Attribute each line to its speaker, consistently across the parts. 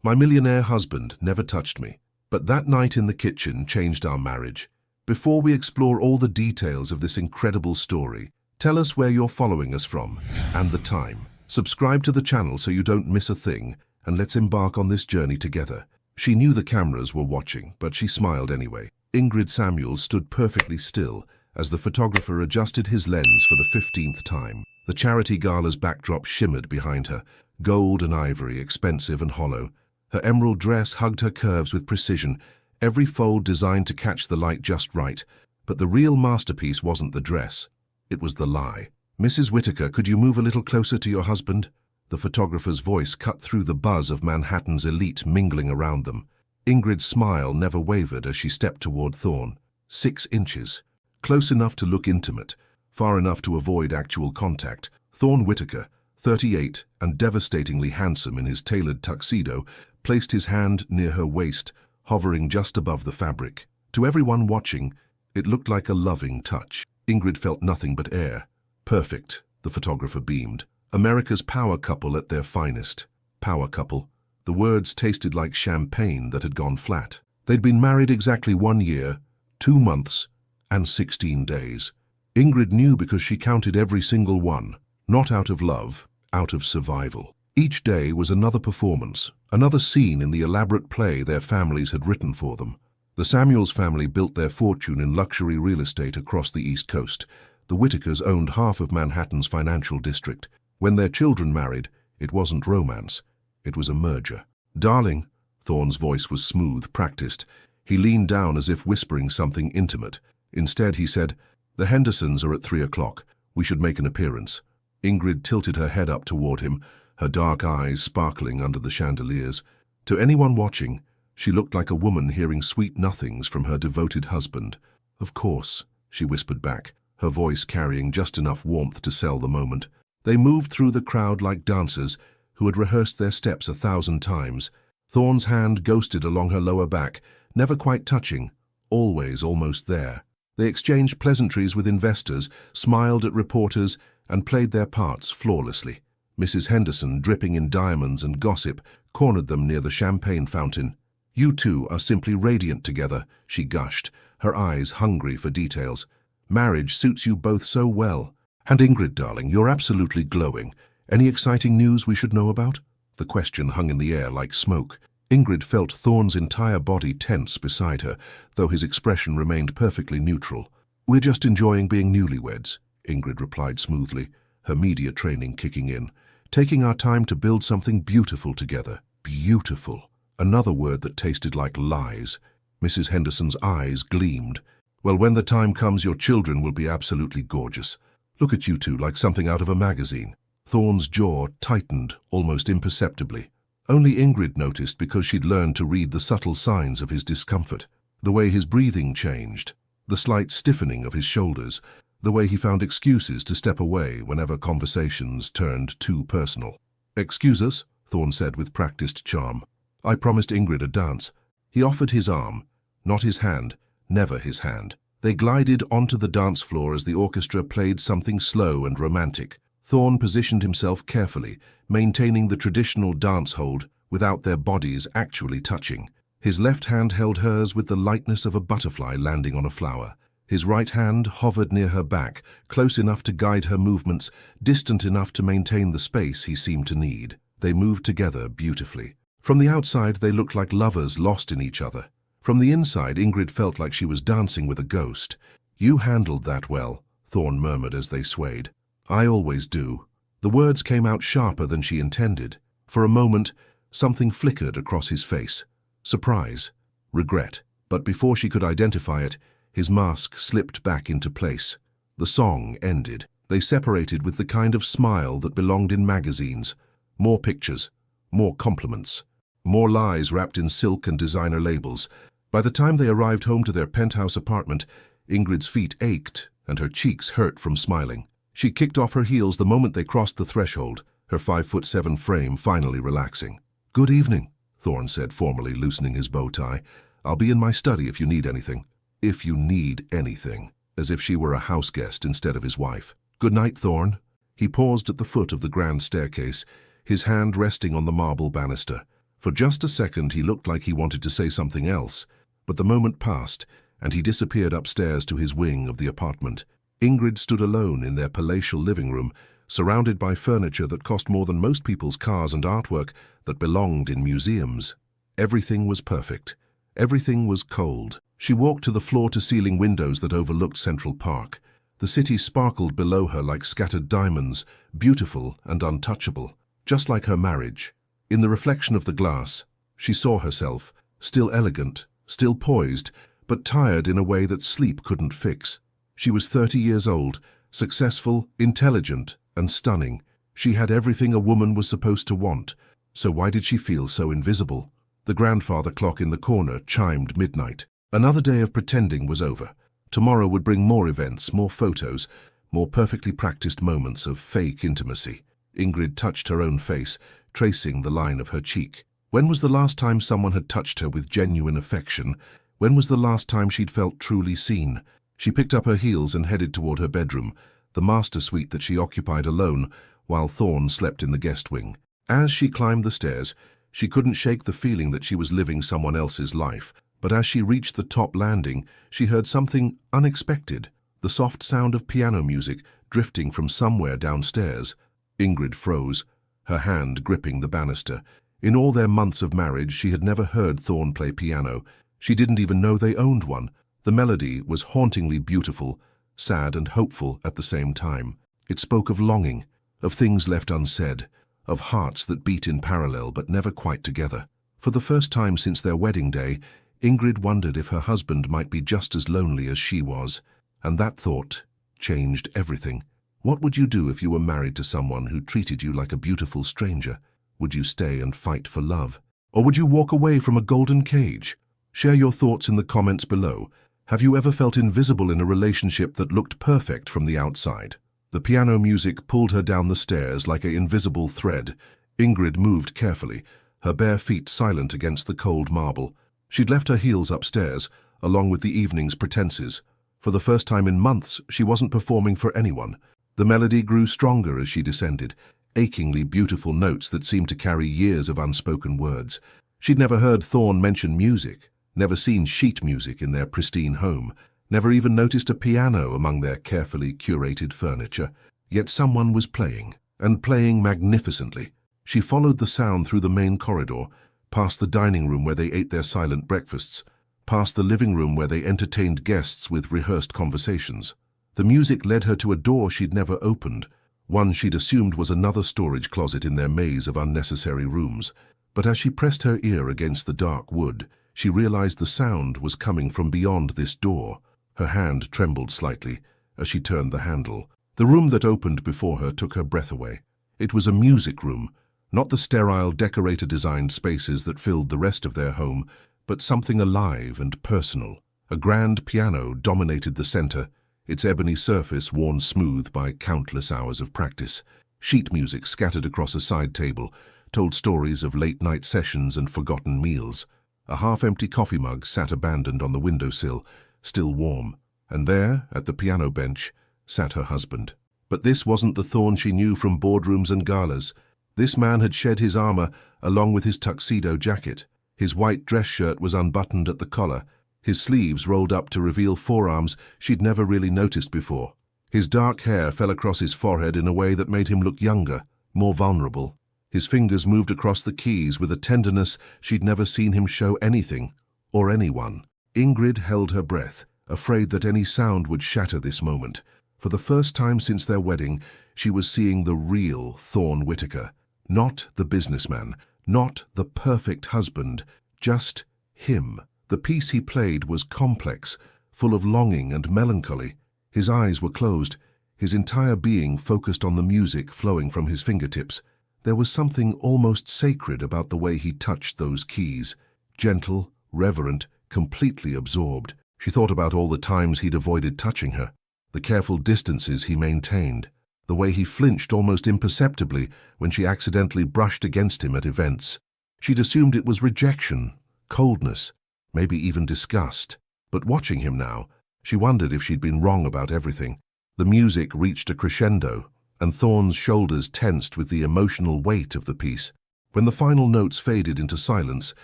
Speaker 1: My millionaire husband never touched me, but that night in the kitchen changed our marriage. Before we explore all the details of this incredible story, tell us where you're following us from and the time. Subscribe to the channel so you don't miss a thing, and let's embark on this journey together. She knew the cameras were watching, but she smiled anyway. Ingrid Samuels stood perfectly still as the photographer adjusted his lens for the 15th time. The charity gala's backdrop shimmered behind her, gold and ivory, expensive and hollow. Her emerald dress hugged her curves with precision, every fold designed to catch the light just right. But the real masterpiece wasn't the dress. It was the lie. "Mrs. Whitaker, could you move a little closer to your husband?" The photographer's voice cut through the buzz of Manhattan's elite mingling around them. Ingrid's smile never wavered as she stepped toward Thorne. 6 inches. Close enough to look intimate, far enough to avoid actual contact. Thorne Whitaker, 38 and devastatingly handsome in his tailored tuxedo, placed his hand near her waist, hovering just above the fabric. To everyone watching, it looked like a loving touch. Ingrid felt nothing but air. "Perfect," the photographer beamed. "America's power couple at their finest." Power couple. The words tasted like champagne that had gone flat. They'd been married exactly 1 year, 2 months, and 16 days. Ingrid knew because she counted every single one, not out of love, out of survival. Each day was another performance, another scene in the elaborate play their families had written for them. The Samuels family built their fortune in luxury real estate across the East Coast. The Whitakers owned half of Manhattan's financial district. When their children married, it wasn't romance, it was a merger. "Darling," Thorne's voice was smooth, practiced. He leaned down as if whispering something intimate. Instead, he said, "The Hendersons are at 3 o'clock. We should make an appearance." Ingrid tilted her head up toward him, her dark eyes sparkling under the chandeliers. To anyone watching, she looked like a woman hearing sweet nothings from her devoted husband. "Of course," she whispered back, her voice carrying just enough warmth to sell the moment. They moved through the crowd like dancers who had rehearsed their steps 1,000 times. Thorne's hand ghosted along her lower back, never quite touching, always almost there. They exchanged pleasantries with investors, smiled at reporters, and played their parts flawlessly. Mrs. Henderson, dripping in diamonds and gossip, cornered them near the champagne fountain. "You two are simply radiant together," she gushed, her eyes hungry for details. "Marriage suits you both so well. And Ingrid, darling, you're absolutely glowing. Any exciting news we should know about?" The question hung in the air like smoke. Ingrid felt Thorne's entire body tense beside her, though his expression remained perfectly neutral. "We're just enjoying being newlyweds," Ingrid replied smoothly, her media training kicking in. "Taking our time to build something beautiful together." Beautiful. Another word that tasted like lies. Mrs. Henderson's eyes gleamed. "Well, when the time comes, your children will be absolutely gorgeous. Look at you two like something out of a magazine." Thorne's jaw tightened almost imperceptibly. Only Ingrid noticed because she'd learned to read the subtle signs of his discomfort. The way his breathing changed, the slight stiffening of his shoulders, the way he found excuses to step away whenever conversations turned too personal. "Excuse us," Thorne said with practiced charm. "I promised Ingrid a dance." He offered his arm, not his hand, never his hand. They glided onto the dance floor as the orchestra played something slow and romantic. Thorne positioned himself carefully, maintaining the traditional dance hold without their bodies actually touching. His left hand held hers with the lightness of a butterfly landing on a flower. His right hand hovered near her back, close enough to guide her movements, distant enough to maintain the space he seemed to need. They moved together beautifully. From the outside, they looked like lovers lost in each other. From the inside, Ingrid felt like she was dancing with a ghost. "You handled that well," Thorne murmured as they swayed. "I always do." The words came out sharper than she intended. For a moment, something flickered across his face. Surprise, regret. But before she could identify it, his mask slipped back into place. The song ended. They separated with the kind of smile that belonged in magazines. More pictures, more compliments, more lies wrapped in silk and designer labels. By the time they arrived home to their penthouse apartment, Ingrid's feet ached and her cheeks hurt from smiling. She kicked off her heels the moment they crossed the threshold, her 5'7" frame finally relaxing. "Good evening," Thorne said formally, loosening his bow tie. "I'll be in my study if you need anything." If you need anything, as if she were a house guest instead of his wife. "Good night, Thorne." He paused at the foot of the grand staircase, his hand resting on the marble banister. For just a second he looked like he wanted to say something else, but the moment passed, and he disappeared upstairs to his wing of the apartment. Ingrid stood alone in their palatial living room, surrounded by furniture that cost more than most people's cars and artwork that belonged in museums. Everything was perfect. Everything was cold. She walked to the floor-to-ceiling windows that overlooked Central Park. The city sparkled below her like scattered diamonds, beautiful and untouchable, just like her marriage. In the reflection of the glass, she saw herself, still elegant, still poised, but tired in a way that sleep couldn't fix. She was 30 years old, successful, intelligent, and stunning. She had everything a woman was supposed to want. So why did she feel so invisible? The grandfather clock in the corner chimed midnight. Another day of pretending was over. Tomorrow would bring more events, more photos, more perfectly practiced moments of fake intimacy. Ingrid touched her own face, tracing the line of her cheek. When was the last time someone had touched her with genuine affection? When was the last time she'd felt truly seen? She picked up her heels and headed toward her bedroom, the master suite that she occupied alone, while Thorne slept in the guest wing. As she climbed the stairs, she couldn't shake the feeling that she was living someone else's life. But as she reached the top landing, she heard something unexpected, the soft sound of piano music drifting from somewhere downstairs. Ingrid froze, her hand gripping the banister. In all their months of marriage, she had never heard Thorne play piano. She didn't even know they owned one. The melody was hauntingly beautiful, sad and hopeful at the same time. It spoke of longing, of things left unsaid, of hearts that beat in parallel but never quite together. For the first time since their wedding day, Ingrid wondered if her husband might be just as lonely as she was, and that thought changed everything. What would you do if you were married to someone who treated you like a beautiful stranger? Would you stay and fight for love? Or would you walk away from a golden cage? Share your thoughts in the comments below. Have you ever felt invisible in a relationship that looked perfect from the outside? The piano music pulled her down the stairs like an invisible thread. Ingrid moved carefully, her bare feet silent against the cold marble. She'd left her heels upstairs, along with the evening's pretenses. For the first time in months, she wasn't performing for anyone. The melody grew stronger as she descended, achingly beautiful notes that seemed to carry years of unspoken words. She'd never heard Thorne mention music, never seen sheet music in their pristine home, never even noticed a piano among their carefully curated furniture. Yet someone was playing, and playing magnificently. She followed the sound through the main corridor, past the dining room where they ate their silent breakfasts, past the living room where they entertained guests with rehearsed conversations. The music led her to a door she'd never opened, one she'd assumed was another storage closet in their maze of unnecessary rooms. But as she pressed her ear against the dark wood, she realized the sound was coming from beyond this door. Her hand trembled slightly as she turned the handle. The room that opened before her took her breath away. It was a music room, not the sterile, decorator-designed spaces that filled the rest of their home, but something alive and personal. A grand piano dominated the center, its ebony surface worn smooth by countless hours of practice. Sheet music scattered across a side table told stories of late-night sessions and forgotten meals. A half-empty coffee mug sat abandoned on the windowsill, still warm, and there, at the piano bench, sat her husband. But this wasn't the Thorne she knew from boardrooms and galas. This man had shed his armor along with his tuxedo jacket. His white dress shirt was unbuttoned at the collar, his sleeves rolled up to reveal forearms she'd never really noticed before. His dark hair fell across his forehead in a way that made him look younger, more vulnerable. His fingers moved across the keys with a tenderness she'd never seen him show anything or anyone. Ingrid held her breath, afraid that any sound would shatter this moment. For the first time since their wedding, she was seeing the real Thorne Whitaker. Not the businessman, not the perfect husband, just him. The piece he played was complex, full of longing and melancholy. His eyes were closed, his entire being focused on the music flowing from his fingertips. There was something almost sacred about the way he touched those keys. Gentle, reverent, completely absorbed. She thought about all the times he'd avoided touching her, the careful distances he maintained, the way he flinched almost imperceptibly when she accidentally brushed against him at events. She'd assumed it was rejection, coldness, maybe even disgust. But watching him now, she wondered if she'd been wrong about everything. The music reached a crescendo, and Thorne's shoulders tensed with the emotional weight of the piece. When the final notes faded into silence,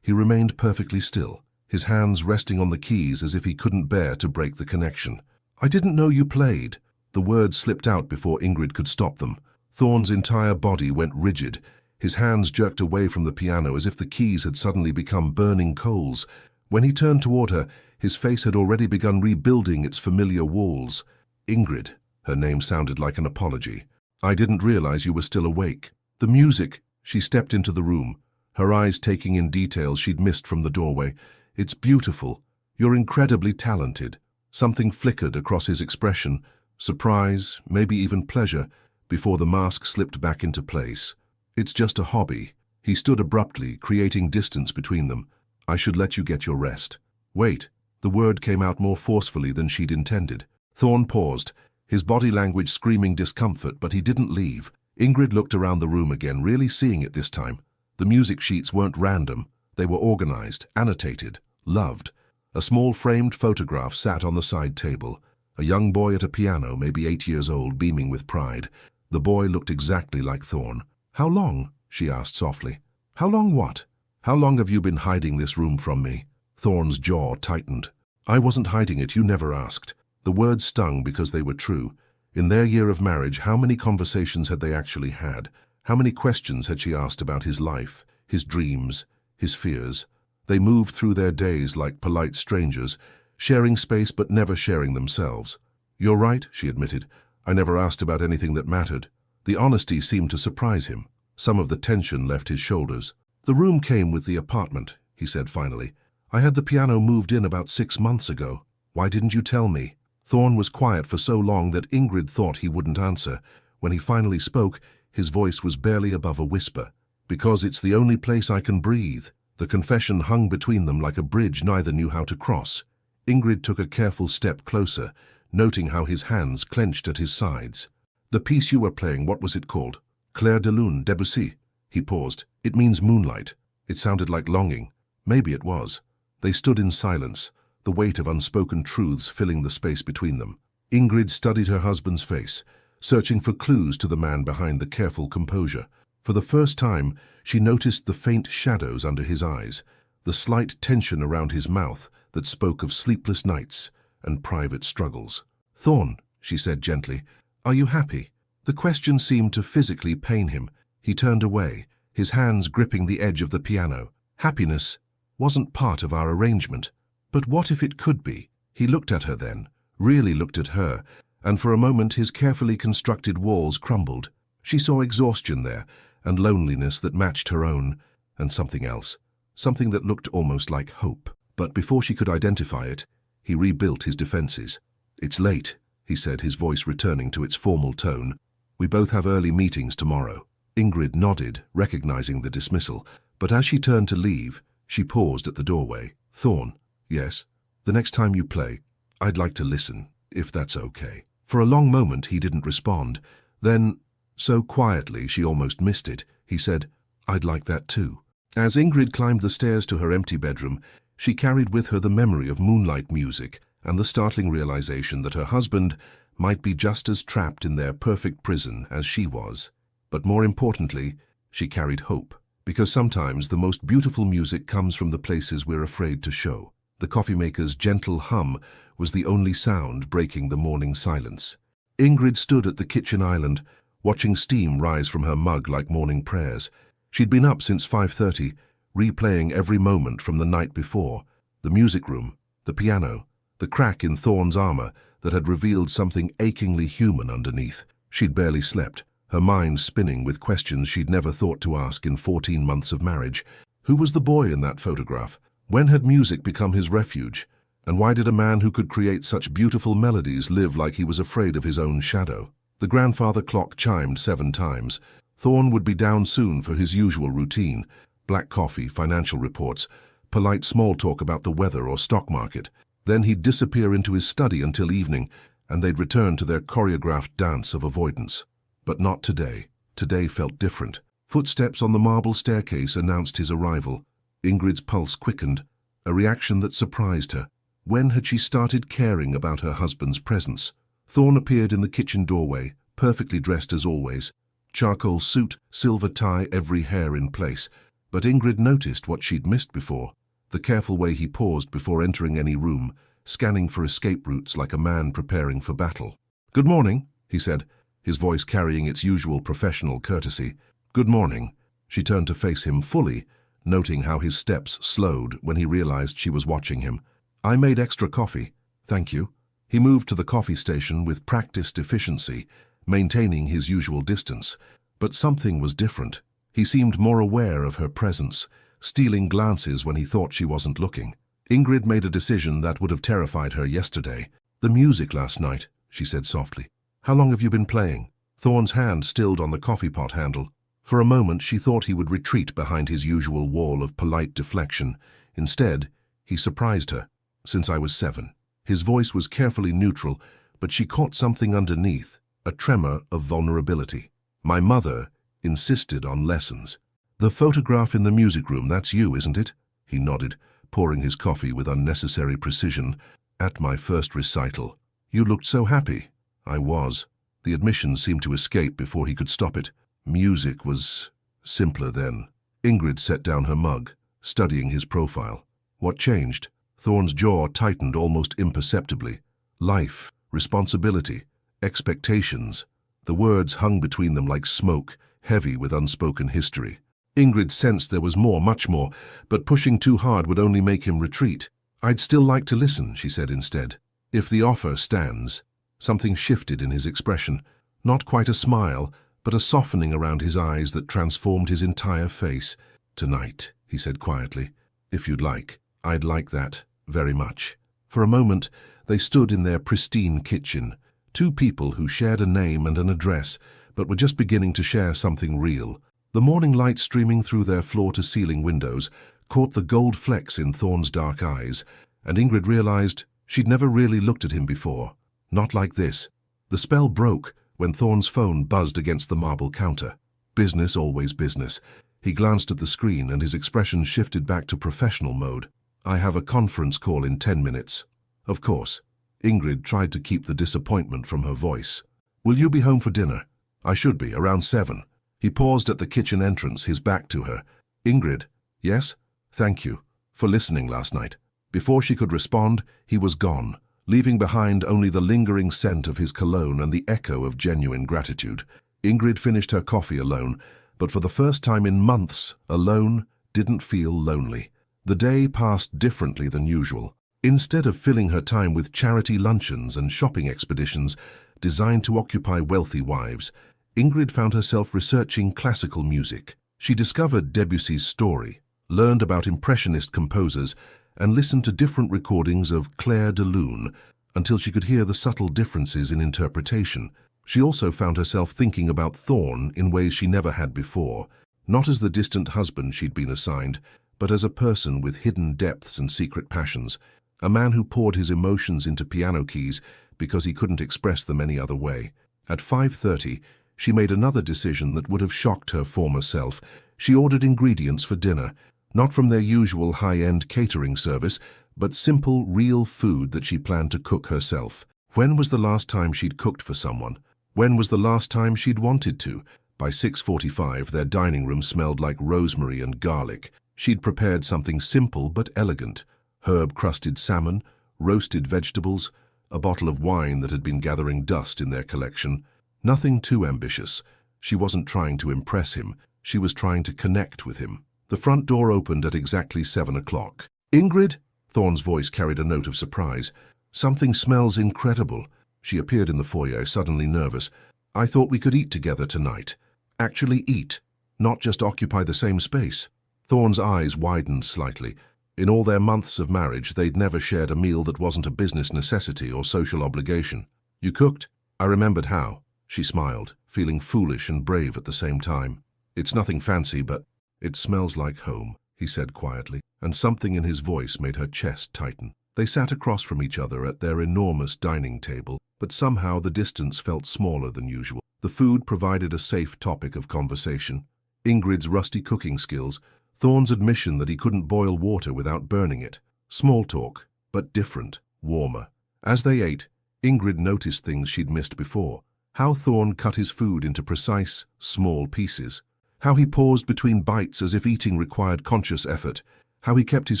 Speaker 1: he remained perfectly still, his hands resting on the keys as if he couldn't bear to break the connection. "I didn't know you played." The words slipped out before Ingrid could stop them. Thorn's entire body went rigid. His hands jerked away from the piano as if the keys had suddenly become burning coals. When he turned toward her, his face had already begun rebuilding its familiar walls. "Ingrid," her name sounded like an apology. "I didn't realize you were still awake." The music. She stepped into the room, her eyes taking in details she'd missed from the doorway. "It's beautiful. You're incredibly talented." Something flickered across his expression, surprise, maybe even pleasure, before the mask slipped back into place. "It's just a hobby." He stood abruptly, creating distance between them. "I should let you get your rest." "Wait." The word came out more forcefully than she'd intended. Thorn paused, his body language screaming discomfort, but he didn't leave. Ingrid looked around the room again, really seeing it this time. The music sheets weren't random. They were organized, annotated, loved. A small framed photograph sat on the side table. A young boy at a piano, maybe 8 years old, beaming with pride. The boy looked exactly like Thorn. "How long?" she asked softly. "How long what? How long have you been hiding this room from me?" Thorn's jaw tightened. "I wasn't hiding it, you never asked." The words stung because they were true. In their year of marriage, how many conversations had they actually had? How many questions had she asked about his life, his dreams, his fears? They moved through their days like polite strangers, sharing space but never sharing themselves. "You're right," she admitted. "I never asked about anything that mattered." The honesty seemed to surprise him. Some of the tension left his shoulders. "The room came with the apartment," he said finally. "I had the piano moved in about 6 months ago. Why didn't you tell me?" Thorn was quiet for so long that Ingrid thought he wouldn't answer. When he finally spoke, his voice was barely above a whisper. "Because it's the only place I can breathe." The confession hung between them like a bridge neither knew how to cross. Ingrid took a careful step closer, noting how his hands clenched at his sides. "The piece you were playing, what was it called?" "Clair de Lune, Debussy." He paused. "It means moonlight." It sounded like longing. Maybe it was. They stood in silence, the weight of unspoken truths filling the space between them. Ingrid studied her husband's face, searching for clues to the man behind the careful composure. For the first time, she noticed the faint shadows under his eyes, the slight tension around his mouth that spoke of sleepless nights and private struggles. "Thorn," she said gently, "are you happy?" The question seemed to physically pain him. He turned away, his hands gripping the edge of the piano. Happiness wasn't part of our arrangement. But what if it could be? He looked at her then, really looked at her, and for a moment his carefully constructed walls crumbled. She saw exhaustion there, and loneliness that matched her own, and something else, something that looked almost like hope. But before she could identify it, he rebuilt his defenses. "It's late," he said, his voice returning to its formal tone. "We both have early meetings tomorrow." Ingrid nodded, recognizing the dismissal, but as she turned to leave, she paused at the doorway. "Thorn." "Yes?" "The next time you play, I'd like to listen, if that's okay." For a long moment he didn't respond. Then, so quietly she almost missed it, he said, "I'd like that too." As Ingrid climbed the stairs to her empty bedroom, she carried with her the memory of moonlight music and the startling realization that her husband might be just as trapped in their perfect prison as she was. But more importantly, she carried hope, because sometimes the most beautiful music comes from the places we're afraid to show. The coffee maker's gentle hum was the only sound breaking the morning silence. Ingrid stood at the kitchen island, watching steam rise from her mug like morning prayers. She'd been up since 5:30, replaying every moment from the night before. The music room, the piano, the crack in Thorn's armor that had revealed something achingly human underneath. She'd barely slept, her mind spinning with questions she'd never thought to ask in 14 months of marriage. Who was the boy in that photograph? When had music become his refuge? And why did a man who could create such beautiful melodies live like he was afraid of his own shadow? The grandfather clock chimed 7 times. Thorn would be down soon for his usual routine: black coffee, financial reports, polite small talk about the weather or stock market. Then he'd disappear into his study until evening, and they'd return to their choreographed dance of avoidance. But not today. Today felt different. Footsteps on the marble staircase announced his arrival. Ingrid's pulse quickened, a reaction that surprised her. When had she started caring about her husband's presence? Thorn appeared in the kitchen doorway, perfectly dressed as always. Charcoal suit, silver tie, every hair in place. But Ingrid noticed what she'd missed before. The careful way he paused before entering any room, scanning for escape routes like a man preparing for battle. "Good morning," he said, his voice carrying its usual professional courtesy. "Good morning." She turned to face him fully, noting how his steps slowed when he realized she was watching him. "I made extra coffee. Thank you." He moved to the coffee station with practiced efficiency, maintaining his usual distance. But something was different. He seemed more aware of her presence, stealing glances when he thought she wasn't looking. Ingrid made a decision that would have terrified her yesterday. "The music last night," she said softly. "How long have you been playing?" Thorne's hand stilled on the coffee pot handle. For a moment she thought he would retreat behind his usual wall of polite deflection. Instead, he surprised her. "Since I was 7. His voice was carefully neutral, but she caught something underneath, a tremor of vulnerability. "My mother insisted on lessons." "The photograph in the music room, that's you, isn't it?" He nodded, pouring his coffee with unnecessary precision. "At my first recital. You looked so happy." "I was." The admission seemed to escape before he could stop it. Music was simpler then. Ingrid set down her mug, studying his profile. What changed? Thorne's jaw tightened almost imperceptibly. Life, responsibility, expectations. The words hung between them like smoke, heavy with unspoken history. Ingrid sensed there was more, much more, but pushing too hard would only make him retreat. "I'd still like to listen," she said instead. "If the offer stands." Something shifted in his expression. Not quite a smile, but a softening around his eyes that transformed his entire face. "Tonight," he said quietly. "If you'd like. I'd like that, very much." For a moment, they stood in their pristine kitchen. Two people who shared a name and an address, but were just beginning to share something real. The morning light streaming through their floor-to-ceiling windows caught the gold flecks in Thorne's dark eyes, and Ingrid realized she'd never really looked at him before. Not like this. The spell broke when Thorne's phone buzzed against the marble counter. Business, always business. He glanced at the screen and his expression shifted back to professional mode. "I have a conference call in 10 minutes. "Of course." Ingrid tried to keep the disappointment from her voice. "Will you be home for dinner?" "I should be, around 7. He paused at the kitchen entrance, his back to her. "Ingrid?" "Yes?" "Thank you for listening last night." Before she could respond, he was gone, leaving behind only the lingering scent of his cologne and the echo of genuine gratitude. Ingrid finished her coffee alone, but for the first time in months, alone didn't feel lonely. The day passed differently than usual. Instead of filling her time with charity luncheons and shopping expeditions designed to occupy wealthy wives, Ingrid found herself researching classical music. She discovered Debussy's story, learned about Impressionist composers, and listened to different recordings of Clair de Lune until she could hear the subtle differences in interpretation. She also found herself thinking about Thorne in ways she never had before, not as the distant husband she'd been assigned, but as a person with hidden depths and secret passions, a man who poured his emotions into piano keys because he couldn't express them any other way. At 5:30, she made another decision that would have shocked her former self. She ordered ingredients for dinner, not from their usual high-end catering service, but simple, real food that she planned to cook herself. When was the last time she'd cooked for someone? When was the last time she'd wanted to? By 6:45, their dining room smelled like rosemary and garlic. She'd prepared something simple but elegant: herb-crusted salmon, roasted vegetables, a bottle of wine that had been gathering dust in their collection. Nothing too ambitious. She wasn't trying to impress him. She was trying to connect with him. The front door opened at exactly 7 o'clock. "Ingrid?" Thorne's voice carried a note of surprise. "Something smells incredible." She appeared in the foyer, suddenly nervous. "I thought we could eat together tonight. Actually eat, not just occupy the same space." Thorne's eyes widened slightly. In all their months of marriage, they'd never shared a meal that wasn't a business necessity or social obligation. "You cooked?" "I remembered how." She smiled, feeling foolish and brave at the same time. "It's nothing fancy, but it smells like home," he said quietly, and something in his voice made her chest tighten. They sat across from each other at their enormous dining table, but somehow the distance felt smaller than usual. The food provided a safe topic of conversation. Ingrid's rusty cooking skills, Thorne's admission that he couldn't boil water without burning it. Small talk, but different, warmer. As they ate, Ingrid noticed things she'd missed before. How Thorn cut his food into precise, small pieces. How he paused between bites as if eating required conscious effort. How he kept his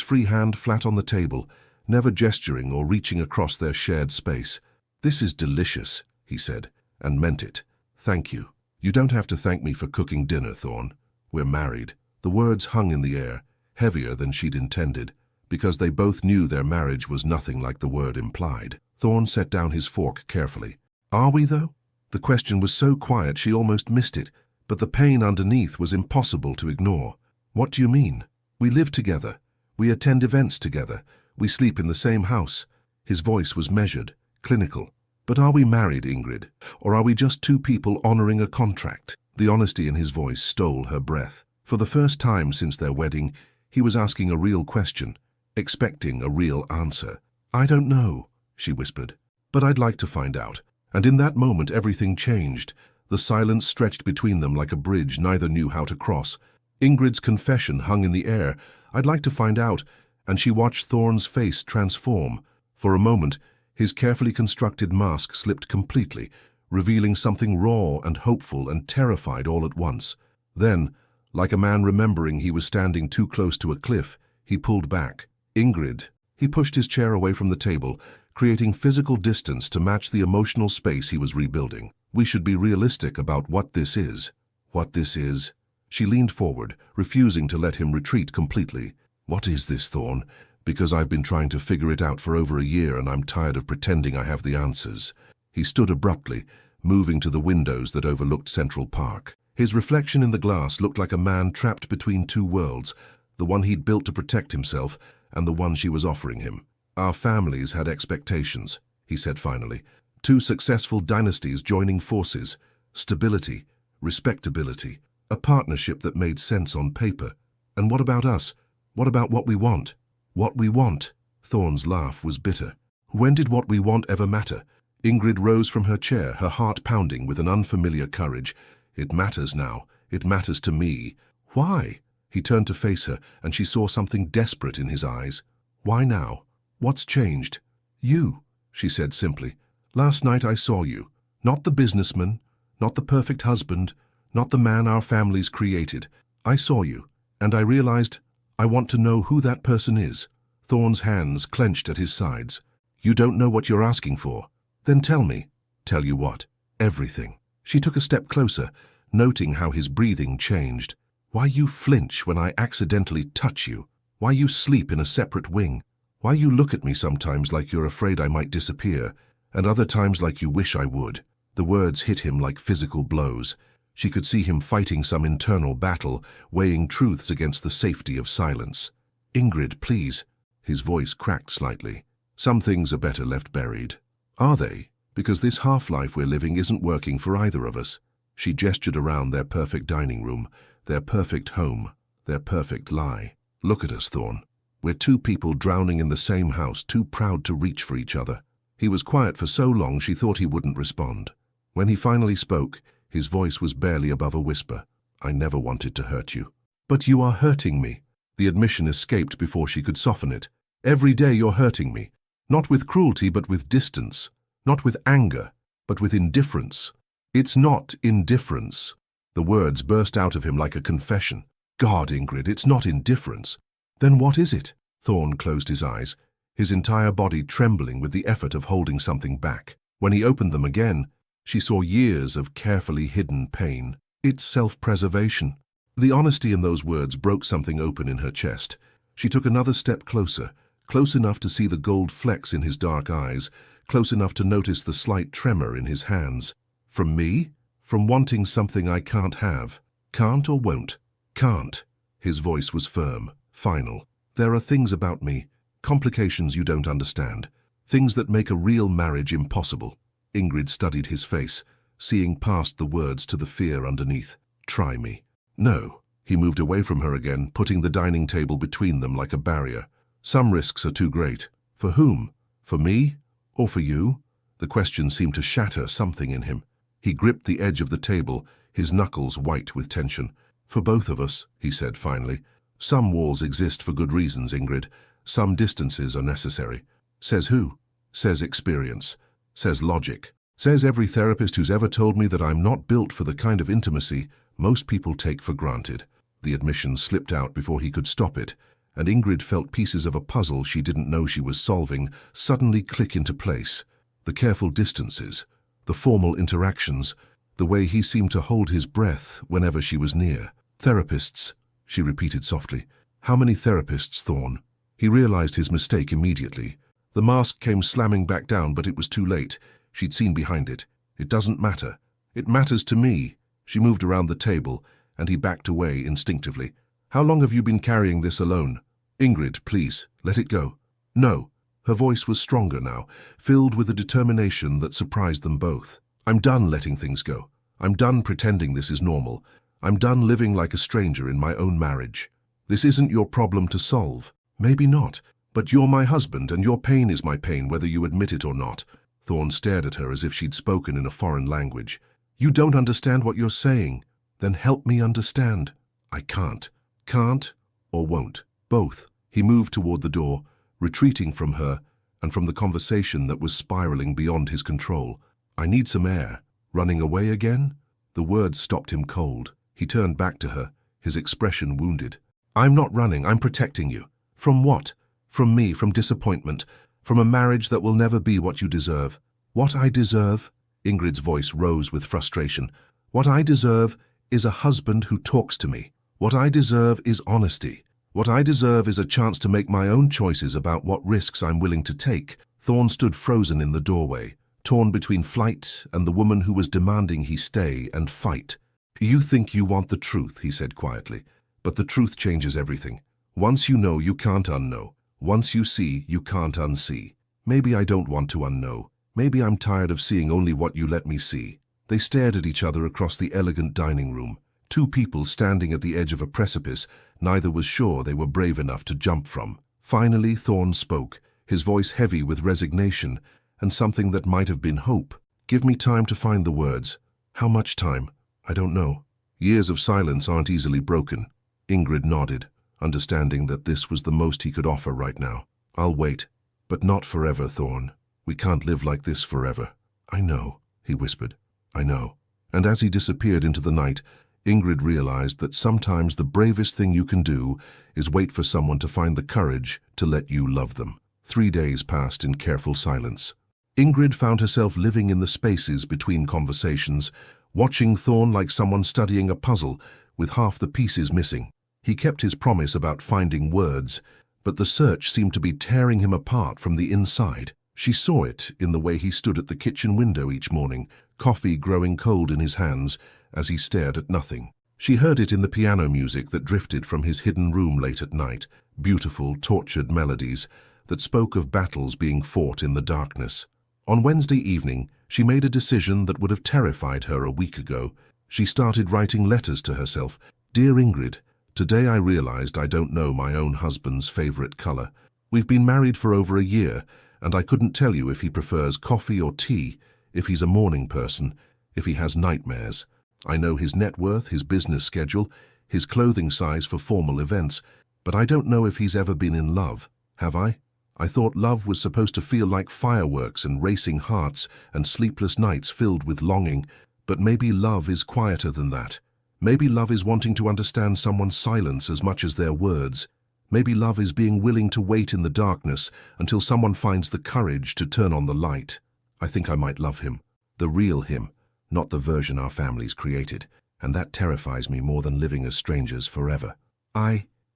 Speaker 1: free hand flat on the table, never gesturing or reaching across their shared space. "This is delicious," he said, and meant it. "Thank you. You don't have to thank me for cooking dinner, Thorn. We're married." The words hung in the air, heavier than she'd intended, because they both knew their marriage was nothing like the word implied. Thorn set down his fork carefully. "Are we, though?" The question was so quiet she almost missed it, but the pain underneath was impossible to ignore. "What do you mean?" "We live together. We attend events together. We sleep in the same house." His voice was measured, clinical. "But are we married, Ingrid? Or are we just two people honoring a contract?" The honesty in his voice stole her breath. For the first time since their wedding, he was asking a real question, expecting a real answer. "I don't know," she whispered, "but I'd like to find out." And in that moment everything changed. The silence stretched between them like a bridge neither knew how to cross. Ingrid's confession hung in the air. "I'd like to find out," and she watched Thorn's face transform. For a moment, his carefully constructed mask slipped completely, revealing something raw and hopeful and terrified all at once. Then, like a man remembering he was standing too close to a cliff, he pulled back. "Ingrid." He pushed his chair away from the table, creating physical distance to match the emotional space he was rebuilding. "We should be realistic about what this is." "What this is?" She leaned forward, refusing to let him retreat completely. "What is this, Thorn? Because I've been trying to figure it out for over a year and I'm tired of pretending I have the answers." He stood abruptly, moving to the windows that overlooked Central Park. His reflection in the glass looked like a man trapped between two worlds, the one he'd built to protect himself and the one she was offering him. "Our families had expectations," he said finally. "Two successful dynasties joining forces, stability, respectability, a partnership that made sense on paper. And what about us? What about what we want?" "What we want?" Thorn's laugh was bitter. "When did what we want ever matter?" Ingrid rose from her chair, her heart pounding with an unfamiliar courage. "It matters now. It matters to me." "Why?" He turned to face her, and she saw something desperate in his eyes. "Why now? What's changed?" "You," she said simply. "Last night I saw you. Not the businessman, not the perfect husband, not the man our families created. I saw you, and I realized I want to know who that person is." Thorn's hands clenched at his sides. "You don't know what you're asking for? Then tell me." "Tell you what?" "Everything." She took a step closer, noting how his breathing changed. "Why you flinch when I accidentally touch you? Why you sleep in a separate wing? Why you look at me sometimes like you're afraid I might disappear, and other times like you wish I would?" The words hit him like physical blows. She could see him fighting some internal battle, weighing truths against the safety of silence. "Ingrid, please." His voice cracked slightly. "Some things are better left buried." "Are they? Because this half-life we're living isn't working for either of us." She gestured around their perfect dining room, their perfect home, their perfect lie. "Look at us, Thorn. We're two people drowning in the same house, too proud to reach for each other." He was quiet for so long she thought he wouldn't respond. When he finally spoke, his voice was barely above a whisper. "I never wanted to hurt you." "But you are hurting me." The admission escaped before she could soften it. "Every day you're hurting me. Not with cruelty, but with distance. Not with anger, but with indifference." "It's not indifference." The words burst out of him like a confession. "God, Ingrid, it's not indifference." "Then what is it?" Thorn closed his eyes, his entire body trembling with the effort of holding something back. When he opened them again, she saw years of carefully hidden pain. "It's self-preservation." The honesty in those words broke something open in her chest. She took another step closer, close enough to see the gold flecks in his dark eyes, close enough to notice the slight tremor in his hands. "From me? From wanting something I can't have? Can't or won't? Can't." His voice was firm, final. "There are things about me, complications you don't understand, things that make a real marriage impossible." Ingrid studied his face, seeing past the words to the fear underneath. "Try me." "No." He moved away from her again, putting the dining table between them like a barrier. "Some risks are too great." "For whom? For me? Or for you?" The question seemed to shatter something in him. He gripped the edge of the table, his knuckles white with tension. "For both of us," he said finally. "Some walls exist for good reasons, Ingrid. Some distances are necessary." "Says who?" "Says experience. Says logic." Says every therapist who's ever told me that I'm not built for the kind of intimacy most people take for granted. The admission slipped out before he could stop it, and Ingrid felt pieces of a puzzle she didn't know she was solving suddenly click into place. The careful distances, the formal interactions, the way he seemed to hold his breath whenever she was near. Therapists, she repeated softly. How many therapists, Thorn? He realized his mistake immediately. The mask came slamming back down, but it was too late. She'd seen behind it. It doesn't matter. It matters to me. She moved around the table, and he backed away instinctively. How long have you been carrying this alone? Ingrid, please, let it go. No. Her voice was stronger now, filled with a determination that surprised them both. I'm done letting things go. I'm done pretending this is normal. I'm done living like a stranger in my own marriage. This isn't your problem to solve. Maybe not, but you're my husband and your pain is my pain whether you admit it or not. Thorn stared at her as if she'd spoken in a foreign language. You don't understand what you're saying. Then help me understand. I can't. Can't or won't. Both. He moved toward the door, retreating from her and from the conversation that was spiraling beyond his control. I need some air. Running away again? The words stopped him cold. He turned back to her, his expression wounded. I'm not running, I'm protecting you. From what? From me, from disappointment, from a marriage that will never be what you deserve. What I deserve? Ingrid's voice rose with frustration. What I deserve is a husband who talks to me. What I deserve is honesty. What I deserve is a chance to make my own choices about what risks I'm willing to take. Thorn stood frozen in the doorway, torn between flight and the woman who was demanding he stay and fight. You think you want the truth, he said quietly, but the truth changes everything. Once you know, you can't unknow. Once you see, you can't unsee. Maybe I don't want to unknow. Maybe I'm tired of seeing only what you let me see. They stared at each other across the elegant dining room. Two people standing at the edge of a precipice, neither was sure they were brave enough to jump from. Finally, Thorn spoke, his voice heavy with resignation and something that might have been hope. Give me time to find the words. How much time? I don't know. Years of silence aren't easily broken. Ingrid nodded, understanding that this was the most he could offer right now. I'll wait, but not forever, Thorn. We can't live like this forever. I know, he whispered. I know. And as he disappeared into the night, Ingrid realized that sometimes the bravest thing you can do is wait for someone to find the courage to let you love them. 3 days passed in careful silence. Ingrid found herself living in the spaces between conversations, watching Thorn like someone studying a puzzle with half the pieces missing. He kept his promise about finding words, but the search seemed to be tearing him apart from the inside. She saw it in the way he stood at the kitchen window each morning, coffee growing cold in his hands as he stared at nothing. She heard it in the piano music that drifted from his hidden room late at night, beautiful, tortured melodies that spoke of battles being fought in the darkness. On Wednesday evening, she made a decision that would have terrified her a week ago. She started writing letters to herself. Dear Ingrid, today I realized I don't know my own husband's favorite color. We've been married for over a year, and I couldn't tell you if he prefers coffee or tea, if he's a morning person, if he has nightmares. I know his net worth, his business schedule, his clothing size for formal events, but I don't know if he's ever been in love. Have I? I thought love was supposed to feel like fireworks and racing hearts and sleepless nights filled with longing, but maybe love is quieter than that. Maybe love is wanting to understand someone's silence as much as their words. Maybe love is being willing to wait in the darkness until someone finds the courage to turn on the light. I think I might love him, the real him, not the version our families created, and that terrifies me more than living as strangers forever.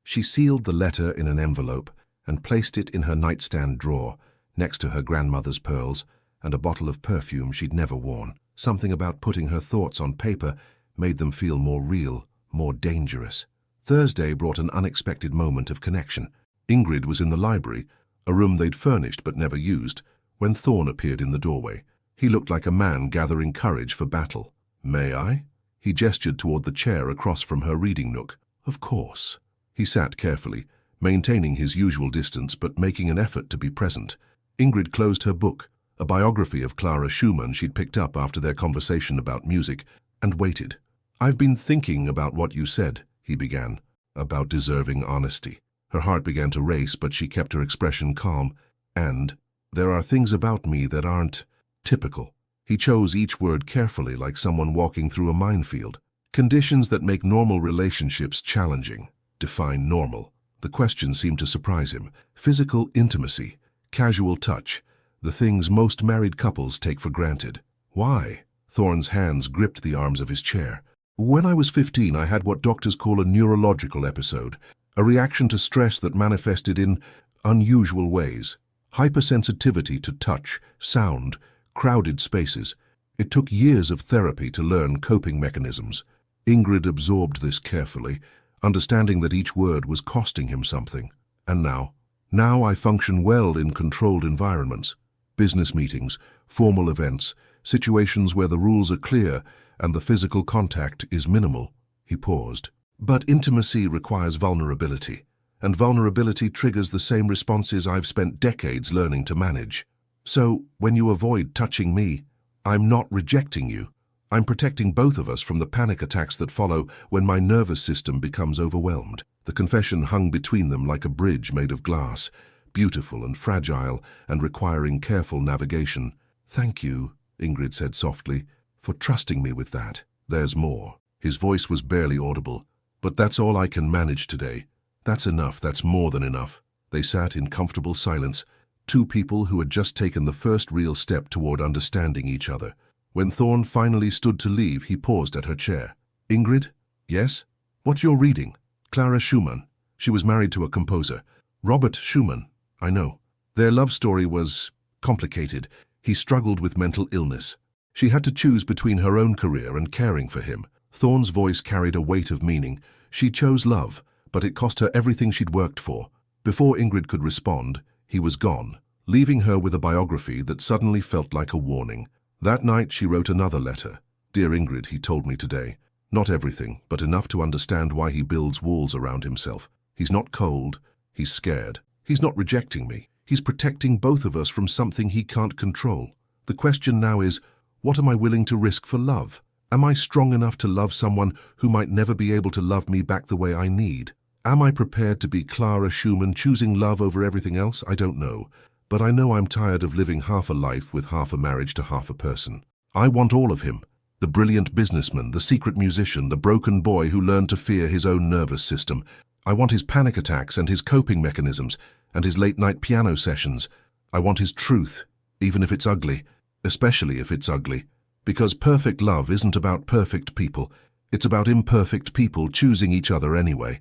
Speaker 1: She sealed the letter in an envelope and placed it in her nightstand drawer, next to her grandmother's pearls and a bottle of perfume she'd never worn. Something about putting her thoughts on paper made them feel more real, more dangerous. Thursday brought an unexpected moment of connection. Ingrid was in the library, a room they'd furnished but never used, when Thorn appeared in the doorway. He looked like a man gathering courage for battle. May I? He gestured toward the chair across from her reading nook. Of course. He sat carefully, maintaining his usual distance but making an effort to be present. Ingrid closed her book, a biography of Clara Schumann she'd picked up after their conversation about music, and waited. I've been thinking about what you said, he began, about deserving honesty. Her heart began to race, but she kept her expression calm. And there are things about me that aren't typical. He chose each word carefully, like someone walking through a minefield. Conditions that make normal relationships challenging. Define normal. The question seemed to surprise him. Physical intimacy, casual touch, the things most married couples take for granted. Why? Thorne's hands gripped the arms of his chair. When I was 15, I had what doctors call a neurological episode, a reaction to stress that manifested in unusual ways. Hypersensitivity to touch, sound, crowded spaces. It took years of therapy to learn coping mechanisms. Ingrid absorbed this carefully, understanding that each word was costing him something. And now I function well in controlled environments. Business meetings, formal events, situations where the rules are clear and the physical contact is minimal. He paused. But intimacy requires vulnerability, and vulnerability triggers the same responses I've spent decades learning to manage. So, when you avoid touching me, I'm not rejecting you. I'm protecting both of us from the panic attacks that follow when my nervous system becomes overwhelmed. The confession hung between them like a bridge made of glass, beautiful and fragile and requiring careful navigation. Thank you, Ingrid said softly, for trusting me with that. There's more. His voice was barely audible. But that's all I can manage today. That's enough, that's more than enough. They sat in comfortable silence, two people who had just taken the first real step toward understanding each other. When Thorne finally stood to leave, he paused at her chair. Ingrid? Yes? What you're reading? Clara Schumann. She was married to a composer. Robert Schumann. I know. Their love story was complicated. He struggled with mental illness. She had to choose between her own career and caring for him. Thorne's voice carried a weight of meaning. She chose love, but it cost her everything she'd worked for. Before Ingrid could respond, he was gone, leaving her with a biography that suddenly felt like a warning. That night she wrote another letter. Dear Ingrid, he told me today. Not everything, but enough to understand why he builds walls around himself. He's not cold, he's scared. He's not rejecting me. He's protecting both of us from something he can't control. The question now is, what am I willing to risk for love? Am I strong enough to love someone who might never be able to love me back the way I need? Am I prepared to be Clara Schumann, choosing love over everything else? I don't know. But I know I'm tired of living half a life with half a marriage to half a person. I want all of him. The brilliant businessman, the secret musician, the broken boy who learned to fear his own nervous system. I want his panic attacks and his coping mechanisms and his late-night piano sessions. I want his truth, even if it's ugly, especially if it's ugly. Because perfect love isn't about perfect people. It's about imperfect people choosing each other anyway.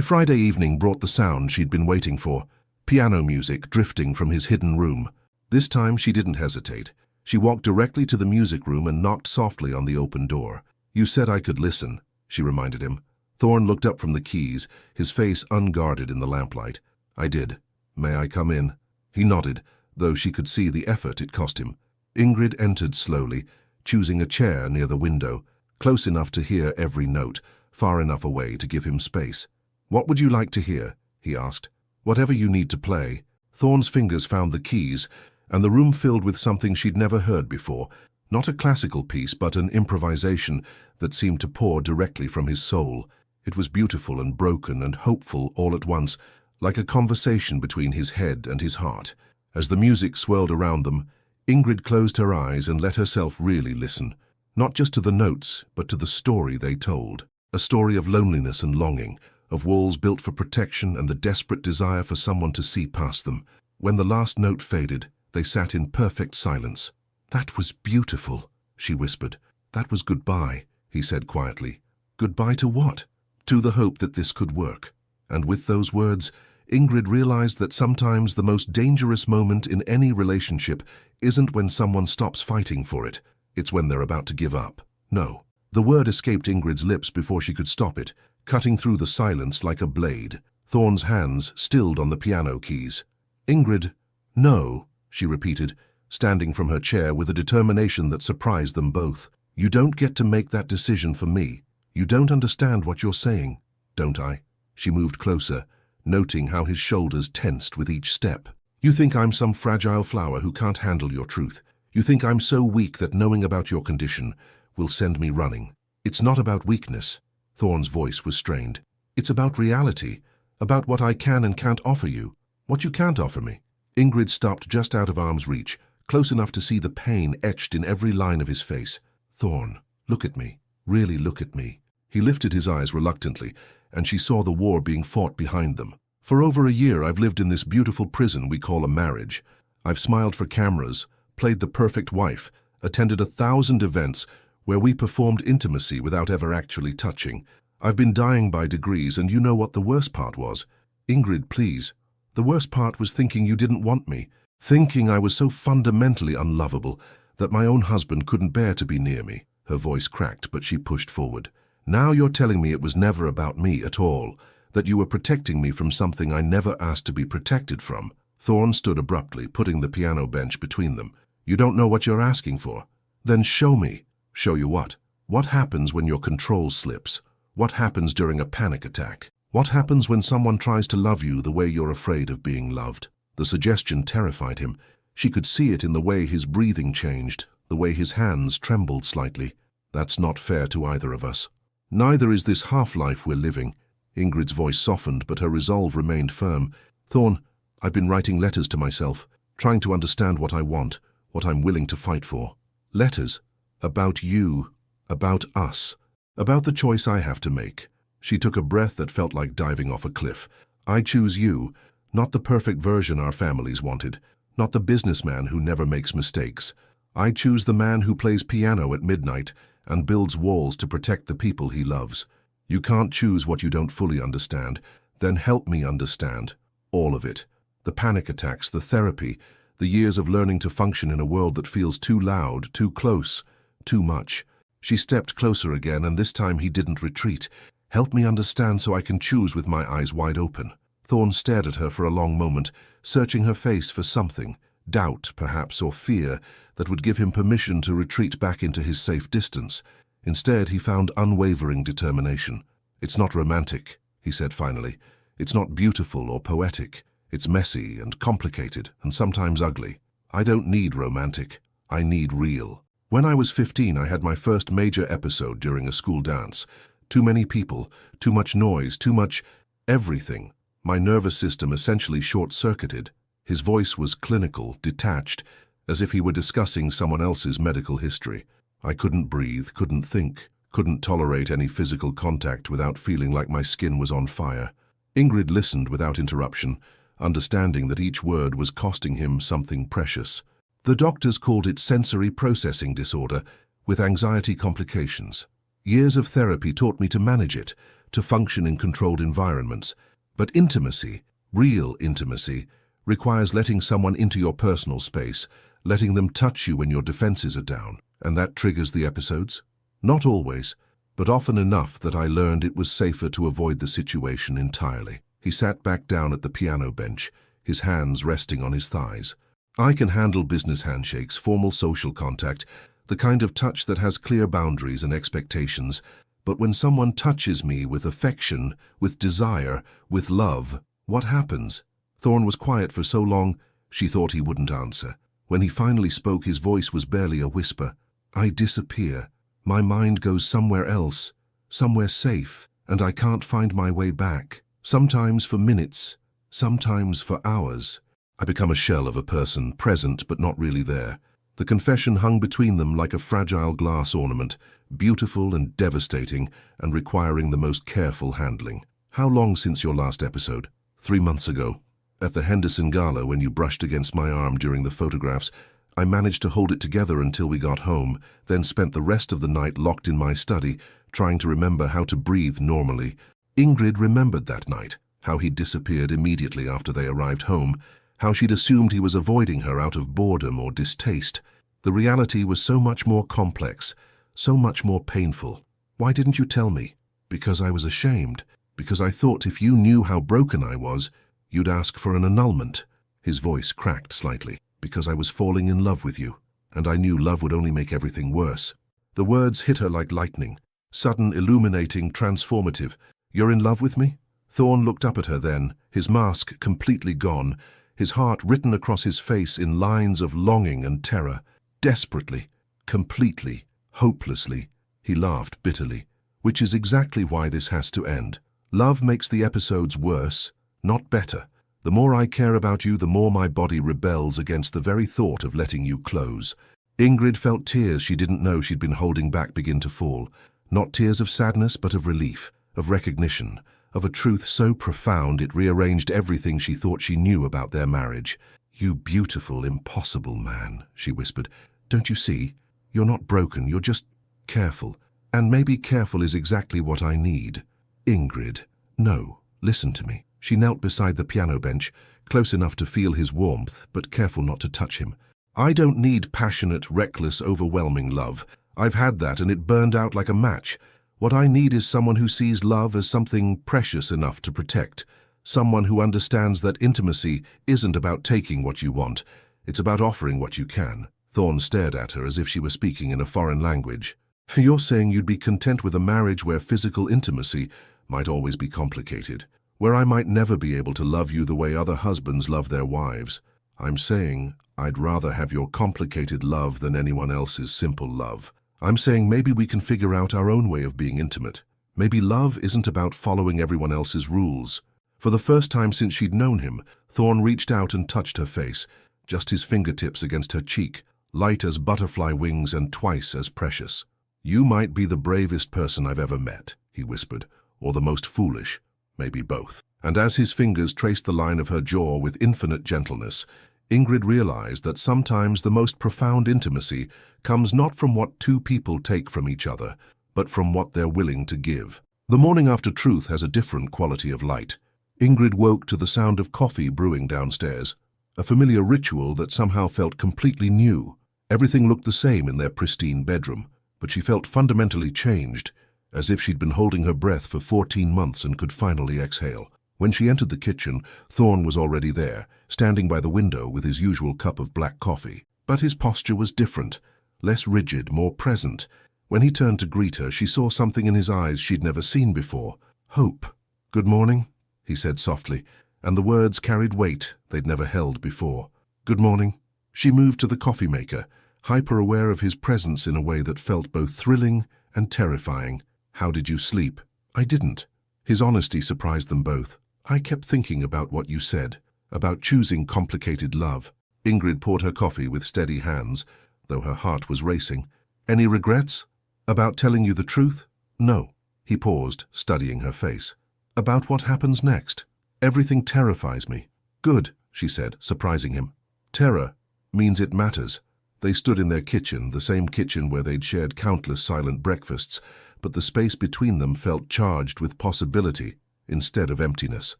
Speaker 1: Friday evening brought the sound she'd been waiting for. Piano music drifting from his hidden room. This time she didn't hesitate. She walked directly to the music room and knocked softly on the open door. You said I could listen, she reminded him. Thorne looked up from the keys, his face unguarded in the lamplight. I did. May I come in? He nodded, though she could see the effort it cost him. Ingrid entered slowly, choosing a chair near the window, close enough to hear every note, far enough away to give him space. What would you like to hear? He asked. Whatever you need to play. Thorne's fingers found the keys, and the room filled with something she'd never heard before. Not a classical piece, but an improvisation that seemed to pour directly from his soul. It was beautiful and broken and hopeful all at once, like a conversation between his head and his heart. As the music swirled around them, Ingrid closed her eyes and let herself really listen. Not just to the notes, but to the story they told. A story of loneliness and longing, of walls built for protection and the desperate desire for someone to see past them. When the last note faded, they sat in perfect silence. That was beautiful, she whispered. That was goodbye, he said quietly. Goodbye to what? To the hope that this could work. And with those words, Ingrid realized that sometimes the most dangerous moment in any relationship isn't when someone stops fighting for it. It's when they're about to give up. No. The word escaped Ingrid's lips before she could stop it, cutting through the silence like a blade. Thorne's hands stilled on the piano keys. Ingrid, no, she repeated, standing from her chair with a determination that surprised them both. You don't get to make that decision for me. You don't understand what you're saying, don't I? She moved closer, noting how his shoulders tensed with each step. You think I'm some fragile flower who can't handle your truth. You think I'm so weak that knowing about your condition will send me running. It's not about weakness. Thorne's voice was strained. It's about reality, about what I can and can't offer you, what you can't offer me. Ingrid stopped just out of arm's reach, close enough to see the pain etched in every line of his face. "Thorn, look at me. Really look at me." He lifted his eyes reluctantly, and she saw the war being fought behind them. "For over a year I've lived in this beautiful prison we call a marriage. I've smiled for cameras, played the perfect wife, attended 1,000 events where we performed intimacy without ever actually touching. I've been dying by degrees, and you know what the worst part was? Ingrid, please. The worst part was thinking you didn't want me, thinking I was so fundamentally unlovable that my own husband couldn't bear to be near me." Her voice cracked, but she pushed forward. "Now you're telling me it was never about me at all, that you were protecting me from something I never asked to be protected from." Thorn stood abruptly, putting the piano bench between them. "You don't know what you're asking for? Then show me." "Show you what? What happens when your control slips? What happens during a panic attack? What happens when someone tries to love you the way you're afraid of being loved?" The suggestion terrified him. She could see it in the way his breathing changed, the way his hands trembled slightly. "That's not fair to either of us. Neither is this half-life we're living." Ingrid's voice softened, but her resolve remained firm. "Thorn, I've been writing letters to myself, trying to understand what I want, what I'm willing to fight for. Letters about you, about us, about the choice I have to make." She took a breath that felt like diving off a cliff. "I choose you, not the perfect version our families wanted, not the businessman who never makes mistakes. I choose the man who plays piano at midnight and builds walls to protect the people he loves. You can't choose what you don't fully understand. Then help me understand. All of it. The panic attacks, the therapy, the years of learning to function in a world that feels too loud, too close, too much." She stepped closer again, and this time he didn't retreat. "Help me understand so I can choose with my eyes wide open." Thorn stared at her for a long moment, searching her face for something, doubt perhaps or fear, that would give him permission to retreat back into his safe distance. Instead, he found unwavering determination. "It's not romantic," he said finally. "It's not beautiful or poetic. It's messy and complicated and sometimes ugly. I don't need romantic. I need real." When I was 15, I had my first major episode during a school dance. Too many people, too much noise, too much everything. My nervous system essentially short-circuited. His voice was clinical, detached, as if he were discussing someone else's medical history. I couldn't breathe, couldn't think, couldn't tolerate any physical contact without feeling like my skin was on fire. Ingrid listened without interruption, understanding that each word was costing him something precious. The doctors called it sensory processing disorder, with anxiety complications. Years of therapy taught me to manage it, to function in controlled environments. But intimacy, real intimacy, requires letting someone into your personal space, letting them touch you when your defenses are down. And that triggers the episodes? Not always, but often enough that I learned it was safer to avoid the situation entirely. He sat back down at the piano bench, his hands resting on his thighs. "I can handle business handshakes, formal social contact, the kind of touch that has clear boundaries and expectations. But when someone touches me with affection, with desire, with love, what happens?" Thorn was quiet for so long, she thought he wouldn't answer. When he finally spoke, his voice was barely a whisper. "I disappear. My mind goes somewhere else, somewhere safe, and I can't find my way back. Sometimes for minutes, sometimes for hours. I become a shell of a person, present but not really there." The confession hung between them like a fragile glass ornament, beautiful and devastating, and requiring the most careful handling. "How long since your last episode?" 3 months ago. At the Henderson Gala, when you brushed against my arm during the photographs, I managed to hold it together until we got home, then spent the rest of the night locked in my study, trying to remember how to breathe normally. Ingrid remembered that night, how he'd disappeared immediately after they arrived home, how she'd assumed he was avoiding her out of boredom or distaste. The reality was so much more complex, so much more painful. "Why didn't you tell me?" "Because I was ashamed. Because I thought if you knew how broken I was, you'd ask for an annulment." His voice cracked slightly. "Because I was falling in love with you, and I knew love would only make everything worse." The words hit her like lightning, sudden, illuminating, transformative. "You're in love with me?" Thorn looked up at her then, his mask completely gone, his heart written across his face in lines of longing and terror. Desperately, completely, hopelessly, he laughed bitterly. "Which is exactly why this has to end. Love makes the episodes worse, not better. The more I care about you, the more my body rebels against the very thought of letting you close. Ingrid felt tears she didn't know she'd been holding back begin to fall. Not tears of sadness, but of relief, of recognition, of a truth so profound it rearranged everything she thought she knew about their marriage. "You beautiful, impossible man," she whispered. "Don't you see? You're not broken, you're just careful. And maybe careful is exactly what I need." "Ingrid, no, listen to me." She knelt beside the piano bench, close enough to feel his warmth, but careful not to touch him. "I don't need passionate, reckless, overwhelming love. I've had that and it burned out like a match. What I need is someone who sees love as something precious enough to protect. Someone who understands that intimacy isn't about taking what you want. It's about offering what you can." Thorne stared at her as if she were speaking in a foreign language. "You're saying you'd be content with a marriage where physical intimacy might always be complicated, where I might never be able to love you the way other husbands love their wives. I'm saying I'd rather have your complicated love than anyone else's simple love. I'm saying maybe we can figure out our own way of being intimate. Maybe love isn't about following everyone else's rules." For the first time since she'd known him, Thorne reached out and touched her face, just his fingertips against her cheek, light as butterfly wings and twice as precious. "You might be the bravest person I've ever met," he whispered, "or the most foolish, maybe both." And as his fingers traced the line of her jaw with infinite gentleness, Ingrid realized that sometimes the most profound intimacy comes not from what two people take from each other, but from what they're willing to give. The morning after truth has a different quality of light. Ingrid woke to the sound of coffee brewing downstairs, a familiar ritual that somehow felt completely new. Everything looked the same in their pristine bedroom, but she felt fundamentally changed, as if she'd been holding her breath for 14 months and could finally exhale. When she entered the kitchen, Thorne was already there, standing by the window with his usual cup of black coffee. But his posture was different, less rigid, more present. When he turned to greet her, she saw something in his eyes she'd never seen before. Hope. "Good morning," he said softly, and the words carried weight they'd never held before. "Good morning." She moved to the coffee maker, hyper-aware of his presence in a way that felt both thrilling and terrifying. "How did you sleep?" "I didn't." His honesty surprised them both. "I kept thinking about what you said, about choosing complicated love." Ingrid poured her coffee with steady hands, though her heart was racing. "Any regrets? About telling you the truth?" "No." He paused, studying her face. "About what happens next? Everything terrifies me." "Good," she said, surprising him. "Terror means it matters." They stood in their kitchen, the same kitchen where they'd shared countless silent breakfasts, but the space between them felt charged with possibility instead of emptiness.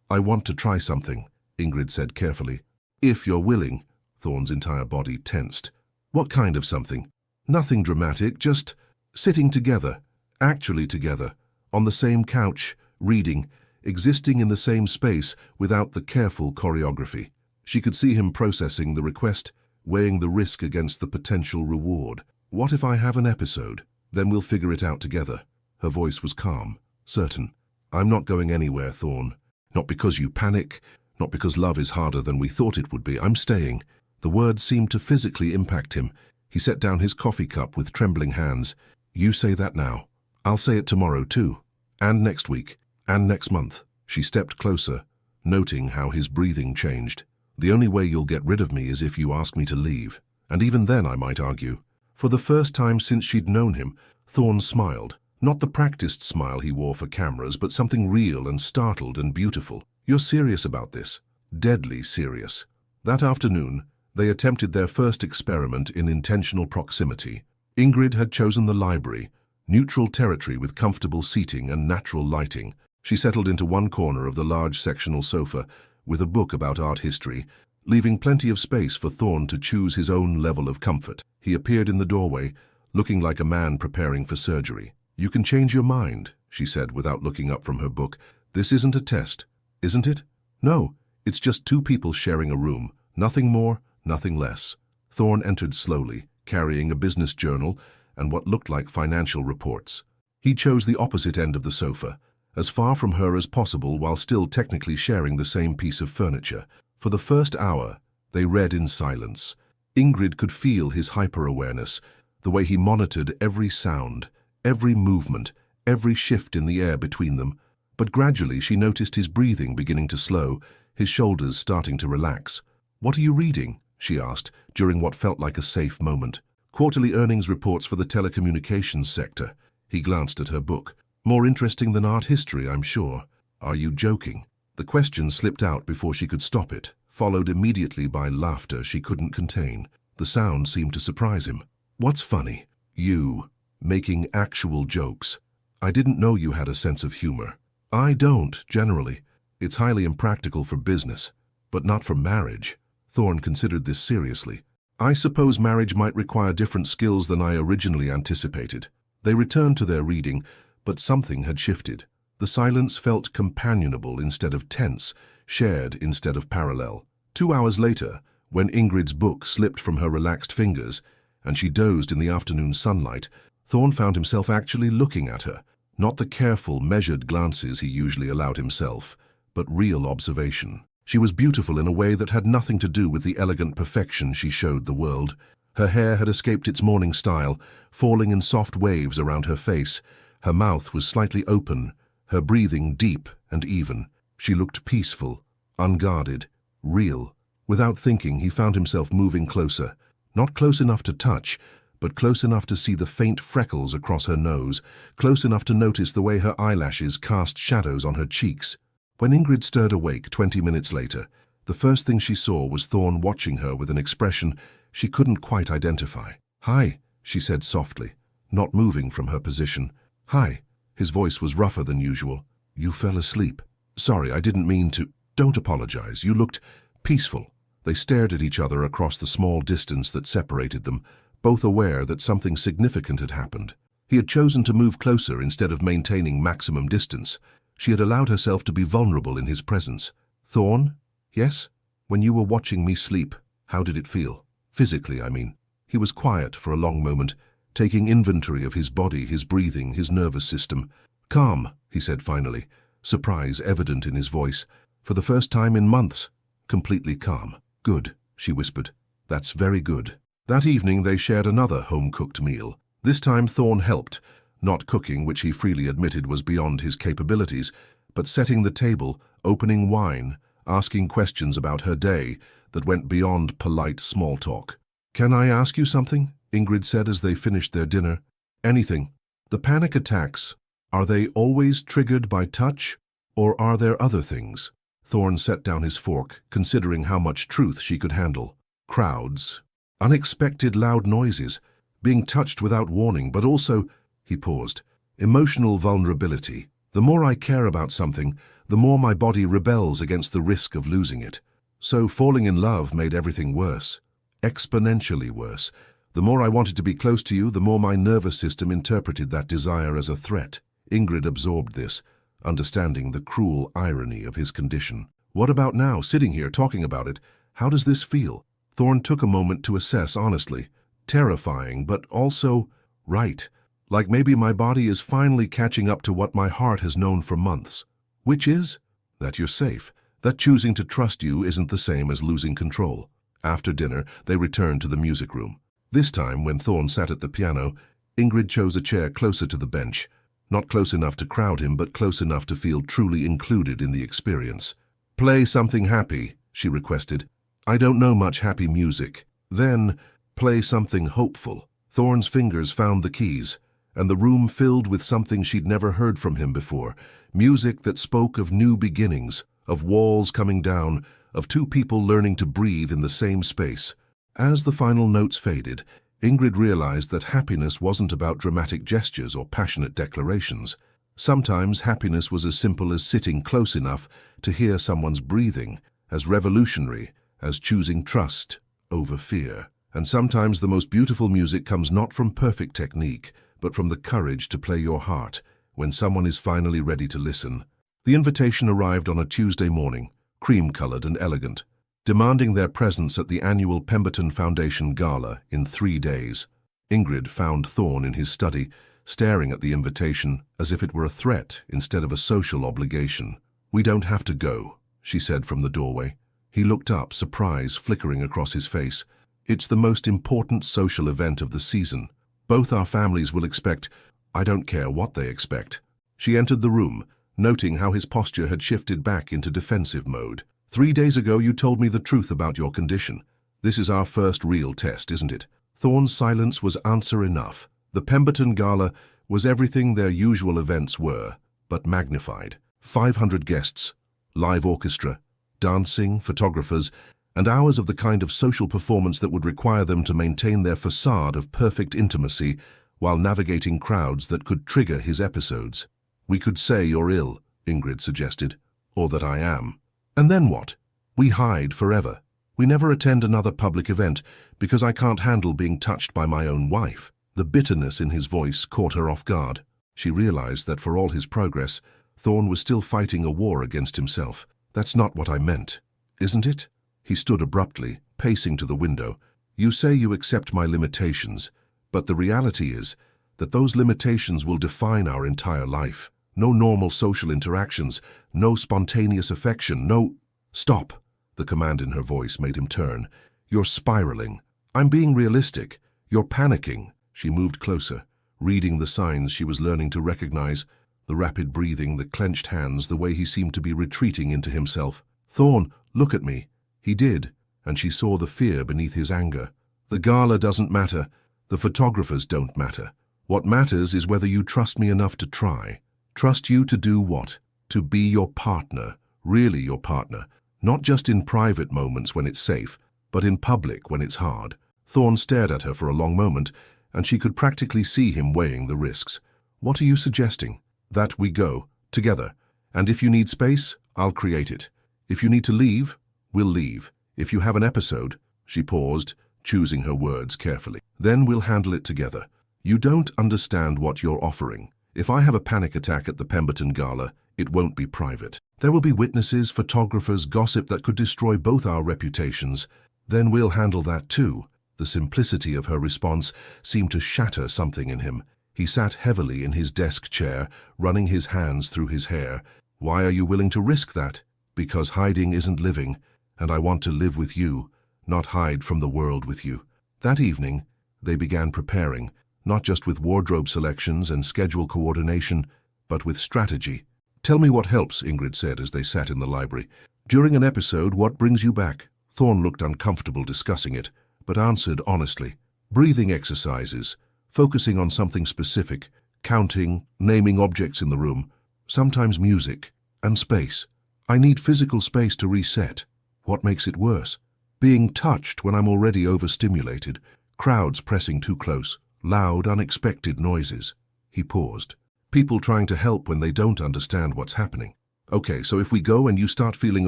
Speaker 1: "I want to try something," Ingrid said carefully. "If you're willing." Thorne's entire body tensed. "What kind of something?" "Nothing dramatic, just sitting together, actually together, on the same couch, reading, existing in the same space without the careful choreography." She could see him processing the request, weighing the risk against the potential reward. "What if I have an episode? Then we'll figure it out together." Her voice was calm, certain. "I'm not going anywhere, Thorne. Not because you panic, not because love is harder than we thought it would be. I'm staying." The words seemed to physically impact him. He set down his coffee cup with trembling hands. "You say that now. I'll say it tomorrow too. And next week. And next month." She stepped closer, noting how his breathing changed. "The only way you'll get rid of me is if you ask me to leave. And even then, I might argue." For the first time since she'd known him, Thorne smiled. Not the practiced smile he wore for cameras, but something real and startled and beautiful. "You're serious about this?" "Deadly serious." That afternoon, they attempted their first experiment in intentional proximity. Ingrid had chosen the library, neutral territory with comfortable seating and natural lighting. She settled into one corner of the large sectional sofa with a book about art history, leaving plenty of space for Thorne to choose his own level of comfort. He appeared in the doorway, looking like a man preparing for surgery. "You can change your mind," she said without looking up from her book. "This isn't a test, isn't it?" "No, it's just two people sharing a room. Nothing more, nothing less." Thorne entered slowly, carrying a business journal and what looked like financial reports. He chose the opposite end of the sofa, as far from her as possible while still technically sharing the same piece of furniture. For the first hour, they read in silence. Ingrid could feel his hyper-awareness, the way he monitored every sound, every movement, every shift in the air between them. But gradually she noticed his breathing beginning to slow, his shoulders starting to relax. "What are you reading?" she asked, during what felt like a safe moment. "Quarterly earnings reports for the telecommunications sector." He glanced at her book. "More interesting than art history, I'm sure." "Are you joking?" The question slipped out before she could stop it, followed immediately by laughter she couldn't contain. The sound seemed to surprise him. "What's funny?" "You. Making actual jokes. I didn't know you had a sense of humor." "I don't, generally. It's highly impractical for business, but not for marriage." Thorne considered this seriously. "I suppose marriage might require different skills than I originally anticipated." They returned to their reading, but something had shifted. The silence felt companionable instead of tense, shared instead of parallel. 2 hours later, when Ingrid's book slipped from her relaxed fingers, and she dozed in the afternoon sunlight, Thorne found himself actually looking at her, not the careful, measured glances he usually allowed himself, but real observation. She was beautiful in a way that had nothing to do with the elegant perfection she showed the world. Her hair had escaped its morning style, falling in soft waves around her face. Her mouth was slightly open, her breathing deep and even. She looked peaceful, unguarded, real. Without thinking, he found himself moving closer. Not close enough to touch, but close enough to see the faint freckles across her nose, close enough to notice the way her eyelashes cast shadows on her cheeks. When Ingrid stirred awake 20 minutes later, the first thing she saw was Thorne watching her with an expression she couldn't quite identify. "Hi," she said softly, not moving from her position. "Hi." His voice was rougher than usual. "You fell asleep." "Sorry, I didn't mean to." "Don't apologize. You looked peaceful." They stared at each other across the small distance that separated them, both aware that something significant had happened. He had chosen to move closer instead of maintaining maximum distance. She had allowed herself to be vulnerable in his presence. "Thorne?" "Yes?" "When you were watching me sleep, how did it feel? Physically, I mean." He was quiet for a long moment, taking inventory of his body, his breathing, his nervous system. "Calm," he said finally, surprise evident in his voice. "For the first time in months, completely calm." "Good," she whispered. "That's very good." That evening they shared another home-cooked meal. This time Thorne helped, not cooking, which he freely admitted was beyond his capabilities, but setting the table, opening wine, asking questions about her day that went beyond polite small talk. "Can I ask you something?" Ingrid said as they finished their dinner. "Anything. The panic attacks, are they always triggered by touch, or are there other things?" Thorne set down his fork, considering how much truth she could handle. "Crowds, unexpected loud noises, being touched without warning, but also," he paused, "emotional vulnerability. The more I care about something, the more my body rebels against the risk of losing it. So falling in love made everything worse. Exponentially worse. The more I wanted to be close to you, the more my nervous system interpreted that desire as a threat." Ingrid absorbed this, understanding the cruel irony of his condition. "What about now, sitting here talking about it? How does this feel?" Thorne took a moment to assess honestly. Terrifying, but also right. Like maybe my body is finally catching up to what my heart has known for months. "Which is?" "That you're safe. That choosing to trust you isn't the same as losing control." After dinner, they returned to the music room. This time, when Thorne sat at the piano, Ingrid chose a chair closer to the bench. Not close enough to crowd him, but close enough to feel truly included in the experience. "Play something happy," she requested. "I don't know much happy music." "Then, play something hopeful." Thorne's fingers found the keys, and the room filled with something she'd never heard from him before. Music that spoke of new beginnings, of walls coming down, of two people learning to breathe in the same space. As the final notes faded, Ingrid realized that happiness wasn't about dramatic gestures or passionate declarations. Sometimes happiness was as simple as sitting close enough to hear someone's breathing, as revolutionary as choosing trust over fear. And sometimes the most beautiful music comes not from perfect technique, but from the courage to play your heart when someone is finally ready to listen. The invitation arrived on a Tuesday morning, cream-colored and elegant, demanding their presence at the annual Pemberton Foundation Gala in 3 days. Ingrid found Thorne in his study, staring at the invitation as if it were a threat instead of a social obligation. "We don't have to go," she said from the doorway. He looked up, surprise flickering across his face. "It's the most important social event of the season. Both our families will expect. I don't care what they expect." She entered the room, noting how his posture had shifted back into defensive mode. 3 days ago you told me the truth about your condition. This is our first real test, isn't it? Thorne's silence was answer enough. The Pemberton Gala was everything their usual events were, but magnified. 500 guests, live orchestra, dancing, photographers, and hours of the kind of social performance that would require them to maintain their facade of perfect intimacy while navigating crowds that could trigger his episodes. We could say you're ill, Ingrid suggested, or that I am. And then what? We hide forever. We never attend another public event because I can't handle being touched by my own wife. The bitterness in his voice caught her off guard. She realized that for all his progress, Thorne was still fighting a war against himself. That's not what I meant, isn't it? He stood abruptly, pacing to the window. You say you accept my limitations, but the reality is that those limitations will define our entire life. No normal social interactions, no spontaneous affection, no— Stop! The command in her voice made him turn. You're spiraling. I'm being realistic. You're panicking. She moved closer, reading the signs she was learning to recognize, the rapid breathing, the clenched hands, the way he seemed to be retreating into himself. Thorne, look at me. He did, and she saw the fear beneath his anger. The gala doesn't matter. The photographers don't matter. What matters is whether you trust me enough to try. Trust you to do what? To be your partner, really your partner. Not just in private moments when it's safe, but in public when it's hard. Thorne stared at her for a long moment, and she could practically see him weighing the risks. What are you suggesting? That we go, together. And if you need space, I'll create it. If you need to leave, we'll leave. If you have an episode— She paused, choosing her words carefully. Then we'll handle it together. You don't understand what you're offering. If I have a panic attack at the Pemberton Gala, it won't be private. There will be witnesses, photographers, gossip that could destroy both our reputations. Then we'll handle that too. The simplicity of her response seemed to shatter something in him. He sat heavily in his desk chair, running his hands through his hair. Why are you willing to risk that? Because hiding isn't living, and I want to live with you, not hide from the world with you. That evening, they began preparing, not just with wardrobe selections and schedule coordination, but with strategy. Tell me what helps, Ingrid said as they sat in the library. During an episode, what brings you back? Thorne looked uncomfortable discussing it, but answered honestly. Breathing exercises, focusing on something specific, counting, naming objects in the room, sometimes music, and space. I need physical space to reset. What makes it worse? Being touched when I'm already overstimulated, crowds pressing too close, loud, unexpected noises. He paused. People trying to help when they don't understand what's happening. Okay, so if we go and you start feeling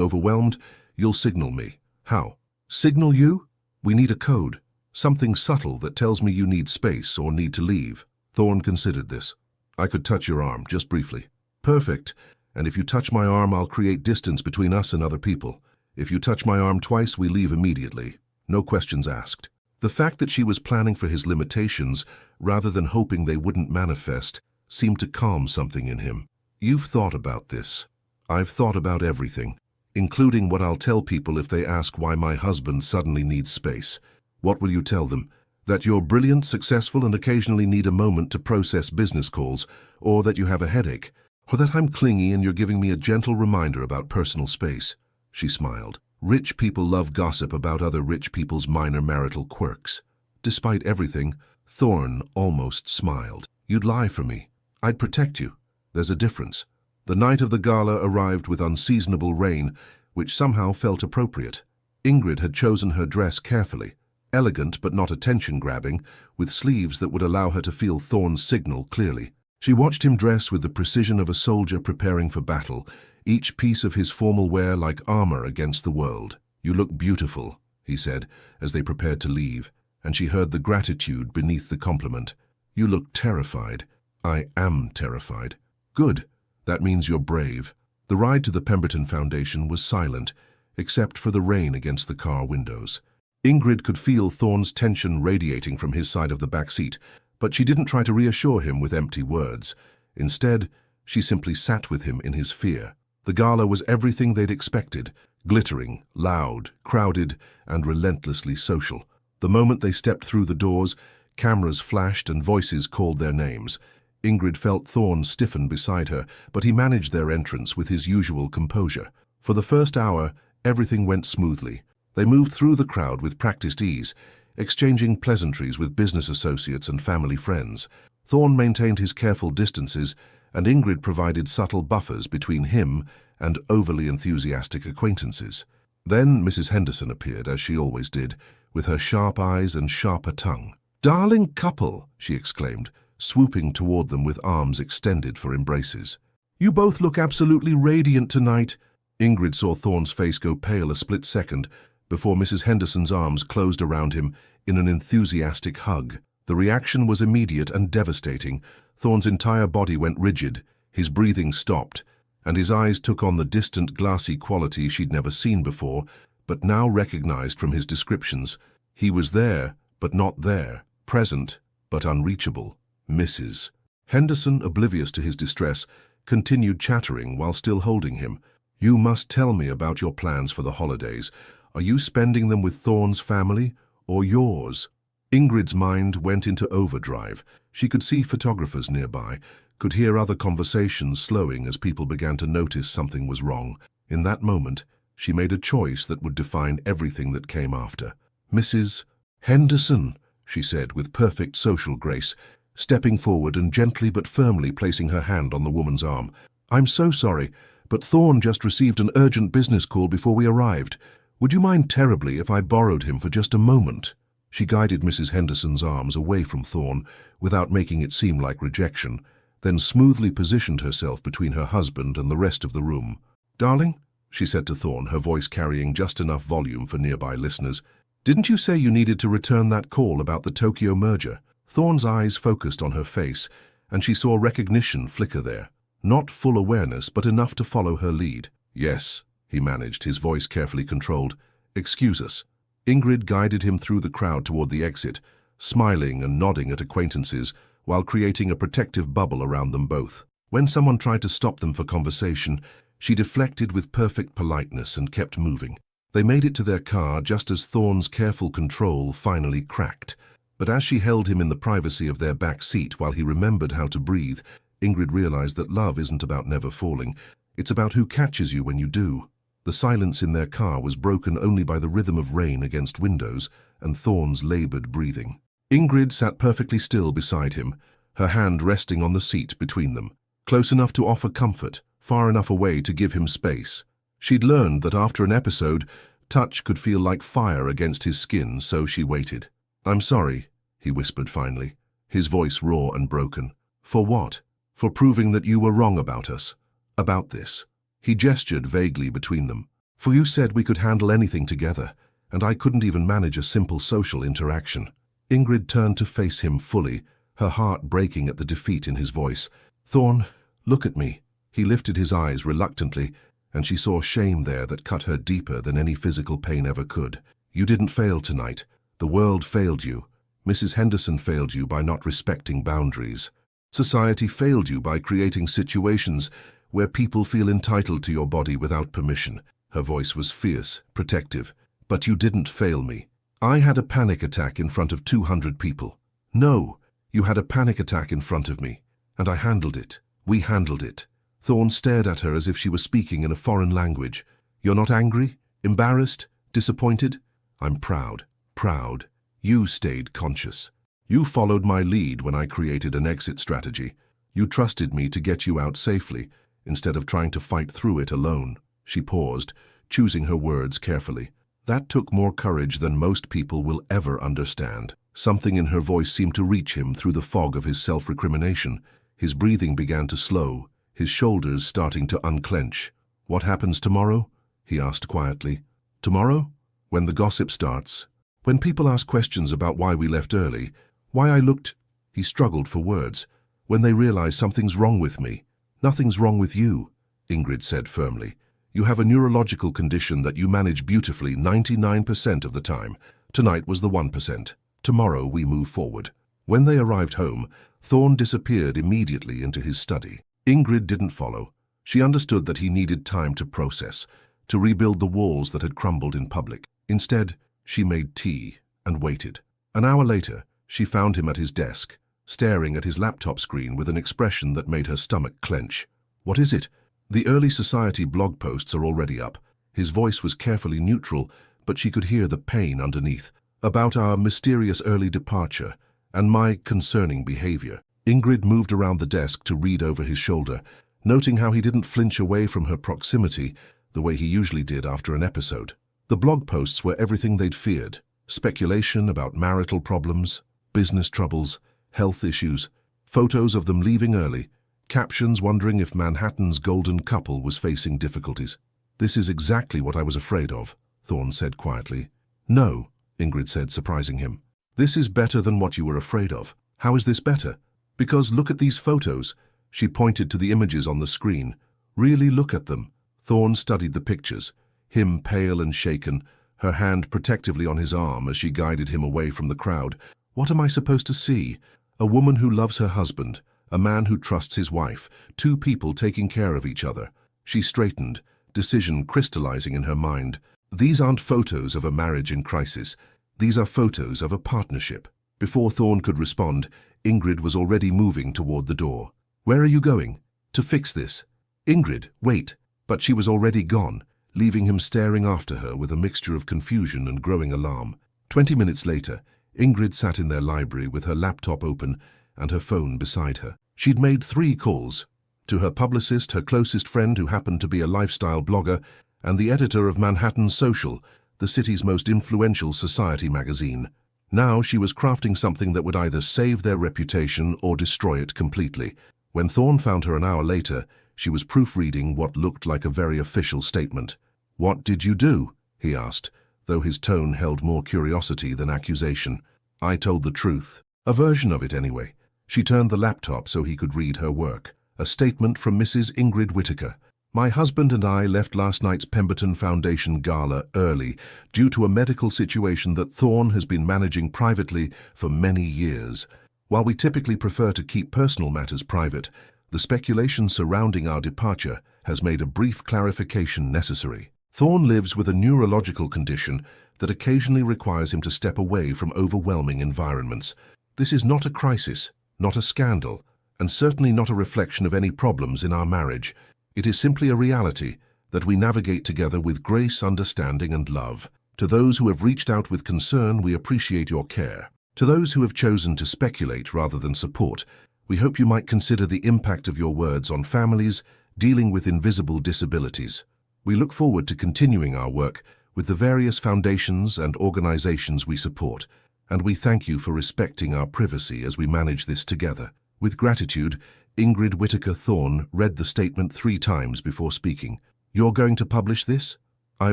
Speaker 1: overwhelmed, you'll signal me. How? Signal you? We need a code. Something subtle that tells me you need space or need to leave. Thorne considered this. I could touch your arm, just briefly. Perfect. And if you touch my arm, I'll create distance between us and other people. If you touch my arm twice, we leave immediately. No questions asked. The fact that she was planning for his limitations, rather than hoping they wouldn't manifest, seemed to calm something in him. You've thought about this. I've thought about everything, including what I'll tell people if they ask why my husband suddenly needs space. What will you tell them? That you're brilliant, successful, and occasionally need a moment to process business calls, or that you have a headache, or that I'm clingy and you're giving me a gentle reminder about personal space. She smiled. Rich people love gossip about other rich people's minor marital quirks. Despite everything, Thorne almost smiled. You'd lie for me. I'd protect you. There's a difference. The night of the gala arrived with unseasonable rain, which somehow felt appropriate. Ingrid had chosen her dress carefully, elegant but not attention-grabbing, with sleeves that would allow her to feel Thorne's signal clearly. She watched him dress with the precision of a soldier preparing for battle, each piece of his formal wear like armor against the world. You look beautiful, he said, as they prepared to leave, and she heard the gratitude beneath the compliment. You look terrified. I am terrified. Good. That means you're brave. The ride to the Pemberton Foundation was silent, except for the rain against the car windows. Ingrid could feel Thorne's tension radiating from his side of the back seat, but she didn't try to reassure him with empty words. Instead, she simply sat with him in his fear. The gala was everything they'd expected, glittering, loud, crowded, and relentlessly social. The moment they stepped through the doors, cameras flashed and voices called their names. Ingrid felt Thorne stiffen beside her, but he managed their entrance with his usual composure. For the first hour, Everything went smoothly. They moved through the crowd with practiced ease, exchanging pleasantries with business associates and family friends. Thorne maintained his careful distances, and Ingrid provided subtle buffers between him and overly enthusiastic acquaintances. Then Mrs. Henderson appeared, as she always did, with her sharp eyes and sharper tongue. "Darling couple," she exclaimed, swooping toward them with arms extended for embraces. "You both look absolutely radiant tonight." Ingrid saw Thorne's face go pale a split second before Mrs. Henderson's arms closed around him in an enthusiastic hug. The reaction was immediate and devastating. Thorne's entire body went rigid, his breathing stopped, and his eyes took on the distant, glassy quality she'd never seen before, but now recognized from his descriptions. He was there, but not there, present, but unreachable. Mrs. Henderson, oblivious to his distress, continued chattering while still holding him. "You must tell me about your plans for the holidays. Are you spending them with Thorne's family or yours?" Ingrid's mind went into overdrive. She could see photographers nearby, could hear other conversations slowing as people began to notice something was wrong. In that moment, she made a choice that would define everything that came after. "Mrs. Henderson," she said with perfect social grace, stepping forward and gently but firmly placing her hand on the woman's arm. "I'm so sorry, but Thorne just received an urgent business call before we arrived. Would you mind terribly if I borrowed him for just a moment?" She guided Mrs. Henderson's arms away from Thorne without making it seem like rejection, then smoothly positioned herself between her husband and the rest of the room. "Darling," she said to Thorne, her voice carrying just enough volume for nearby listeners, "didn't you say you needed to return that call about the Tokyo merger?" Thorne's eyes focused on her face, and she saw recognition flicker there. Not full awareness, but enough to follow her lead. "Yes," he managed, his voice carefully controlled. "Excuse us." Ingrid guided him through the crowd toward the exit, smiling and nodding at acquaintances while creating a protective bubble around them both. When someone tried to stop them for conversation, she deflected with perfect politeness and kept moving. They made it to their car just as Thorne's careful control finally cracked. But as she held him in the privacy of their back seat while he remembered how to breathe, Ingrid realized that love isn't about never falling. It's about who catches you when you do. The silence in their car was broken only by the rhythm of rain against windows and Thorne's labored breathing. Ingrid sat perfectly still beside him, her hand resting on the seat between them, close enough to offer comfort, far enough away to give him space. She'd learned that after an episode, touch could feel like fire against his skin, so she waited. "I'm sorry," he whispered finally, his voice raw and broken. "For what? For proving that you were wrong about us. About this." He gestured vaguely between them. "For you said we could handle anything together, and I couldn't even manage a simple social interaction." Ingrid turned to face him fully, her heart breaking at the defeat in his voice. "Thorne, look at me." He lifted his eyes reluctantly, and she saw shame there that cut her deeper than any physical pain ever could. "You didn't fail tonight. The world failed you. Mrs. Henderson failed you by not respecting boundaries. Society failed you by creating situations where people feel entitled to your body without permission." Her voice was fierce, protective. "But you didn't fail me. I had a panic attack in front of 200 people. No, you had a panic attack in front of me, and I handled it. We handled it." Thorne stared at her as if she were speaking in a foreign language. "You're not angry? Embarrassed? Disappointed?" "I'm proud. Proud. You stayed conscious. You followed my lead when I created an exit strategy. You trusted me to get you out safely, instead of trying to fight through it alone." She paused, choosing her words carefully. "That took more courage than most people will ever understand." Something in her voice seemed to reach him through the fog of his self-recrimination. His breathing began to slow, his shoulders starting to unclench. "What happens tomorrow?" he asked quietly. "Tomorrow? When the gossip starts. When people ask questions about why we left early, why I looked—" He struggled for words. "When they realize something's wrong with me." "Nothing's wrong with you," Ingrid said firmly. "You have a neurological condition that you manage beautifully 99% of the time. Tonight was the 1%. Tomorrow we move forward." When they arrived home, Thorne disappeared immediately into his study. Ingrid didn't follow. She understood that he needed time to process, to rebuild the walls that had crumbled in public. Instead, she made tea and waited. An hour later, she found him at his desk, staring at his laptop screen with an expression that made her stomach clench. "What is it?" "The early society blog posts are already up. His voice was carefully neutral, but she could hear the pain underneath. About our mysterious early departure and my concerning behavior. Ingrid moved around the desk to read over his shoulder, noting how he didn't flinch away from her proximity the way he usually did after an episode. The blog posts were everything they'd feared. Speculation about marital problems, business troubles, health issues, photos of them leaving early, captions wondering if Manhattan's golden couple was facing difficulties. "This is exactly what I was afraid of," Thorne said quietly. "No," Ingrid said, surprising him. "This is better than what you were afraid of." "How is this better?" "Because look at these photos." She pointed to the images on the screen. "Really look at them." Thorne studied the pictures, him pale and shaken, her hand protectively on his arm as she guided him away from the crowd. "What am I supposed to see? A woman who loves her husband, a man who trusts his wife, two people taking care of each other." She straightened, decision crystallizing in her mind. "These aren't photos of a marriage in crisis. These are photos of a partnership." Before Thorne could respond, Ingrid was already moving toward the door. "Where are you going?" "To fix this." "Ingrid, wait." But she was already gone, leaving him staring after her with a mixture of confusion and growing alarm. 20 minutes later, Ingrid sat in their library with her laptop open and her phone beside her. She'd made 3 calls, to her publicist, her closest friend who happened to be a lifestyle blogger, and the editor of Manhattan Social, the city's most influential society magazine. Now she was crafting something that would either save their reputation or destroy it completely. When Thorne found her an hour later, she was proofreading what looked like a very official statement. "What did you do?" he asked, though his tone held more curiosity than accusation. "I told the truth. A version of it, anyway." She turned the laptop so he could read her work. A statement from Mrs. Ingrid Whittaker. "My husband and I left last night's Pemberton Foundation gala early due to a medical situation that Thorne has been managing privately for many years. While we typically prefer to keep personal matters private, the speculation surrounding our departure has made a brief clarification necessary. Thorne lives with a neurological condition that occasionally requires him to step away from overwhelming environments. This is not a crisis, not a scandal, and certainly not a reflection of any problems in our marriage. It is simply a reality that we navigate together with grace, understanding, and love. To those who have reached out with concern, we appreciate your care. To those who have chosen to speculate rather than support, we hope you might consider the impact of your words on families dealing with invisible disabilities. We look forward to continuing our work with the various foundations and organizations we support, and we thank you for respecting our privacy as we manage this together. With gratitude, Ingrid Whittaker Thorne read the statement 3 times before speaking. "You're going to publish this?" "I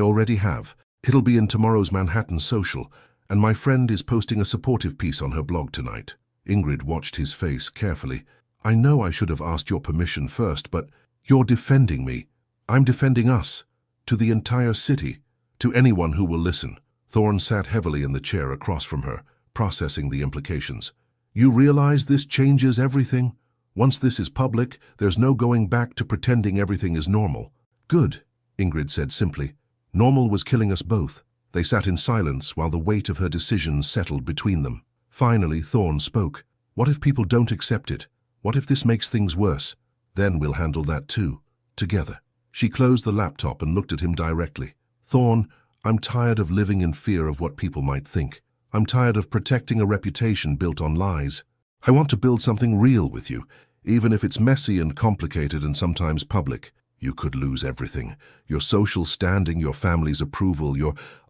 Speaker 1: already have. It'll be in tomorrow's Manhattan Social, and my friend is posting a supportive piece on her blog tonight." Ingrid watched his face carefully. "I know I should have asked your permission first, but you're defending me. I'm defending us. To the entire city. To anyone who will listen." Thorne sat heavily in the chair across from her, processing the implications. "You realize this changes everything? Once this is public, there's no going back to pretending everything is normal." "Good," Ingrid said simply. Normal was killing us both. They sat in silence while the weight of her decision settled between them. Finally, Thorne spoke. "What if people don't accept it? What if this makes things worse? Then we'll handle that too, together." She closed the laptop and looked at him directly. "Thorne, I'm tired of living in fear of what people might think. I'm tired of protecting a reputation built on lies. I want to build something real with you, even if it's messy and complicated and sometimes public. You could lose everything. Your social standing, your family's approval,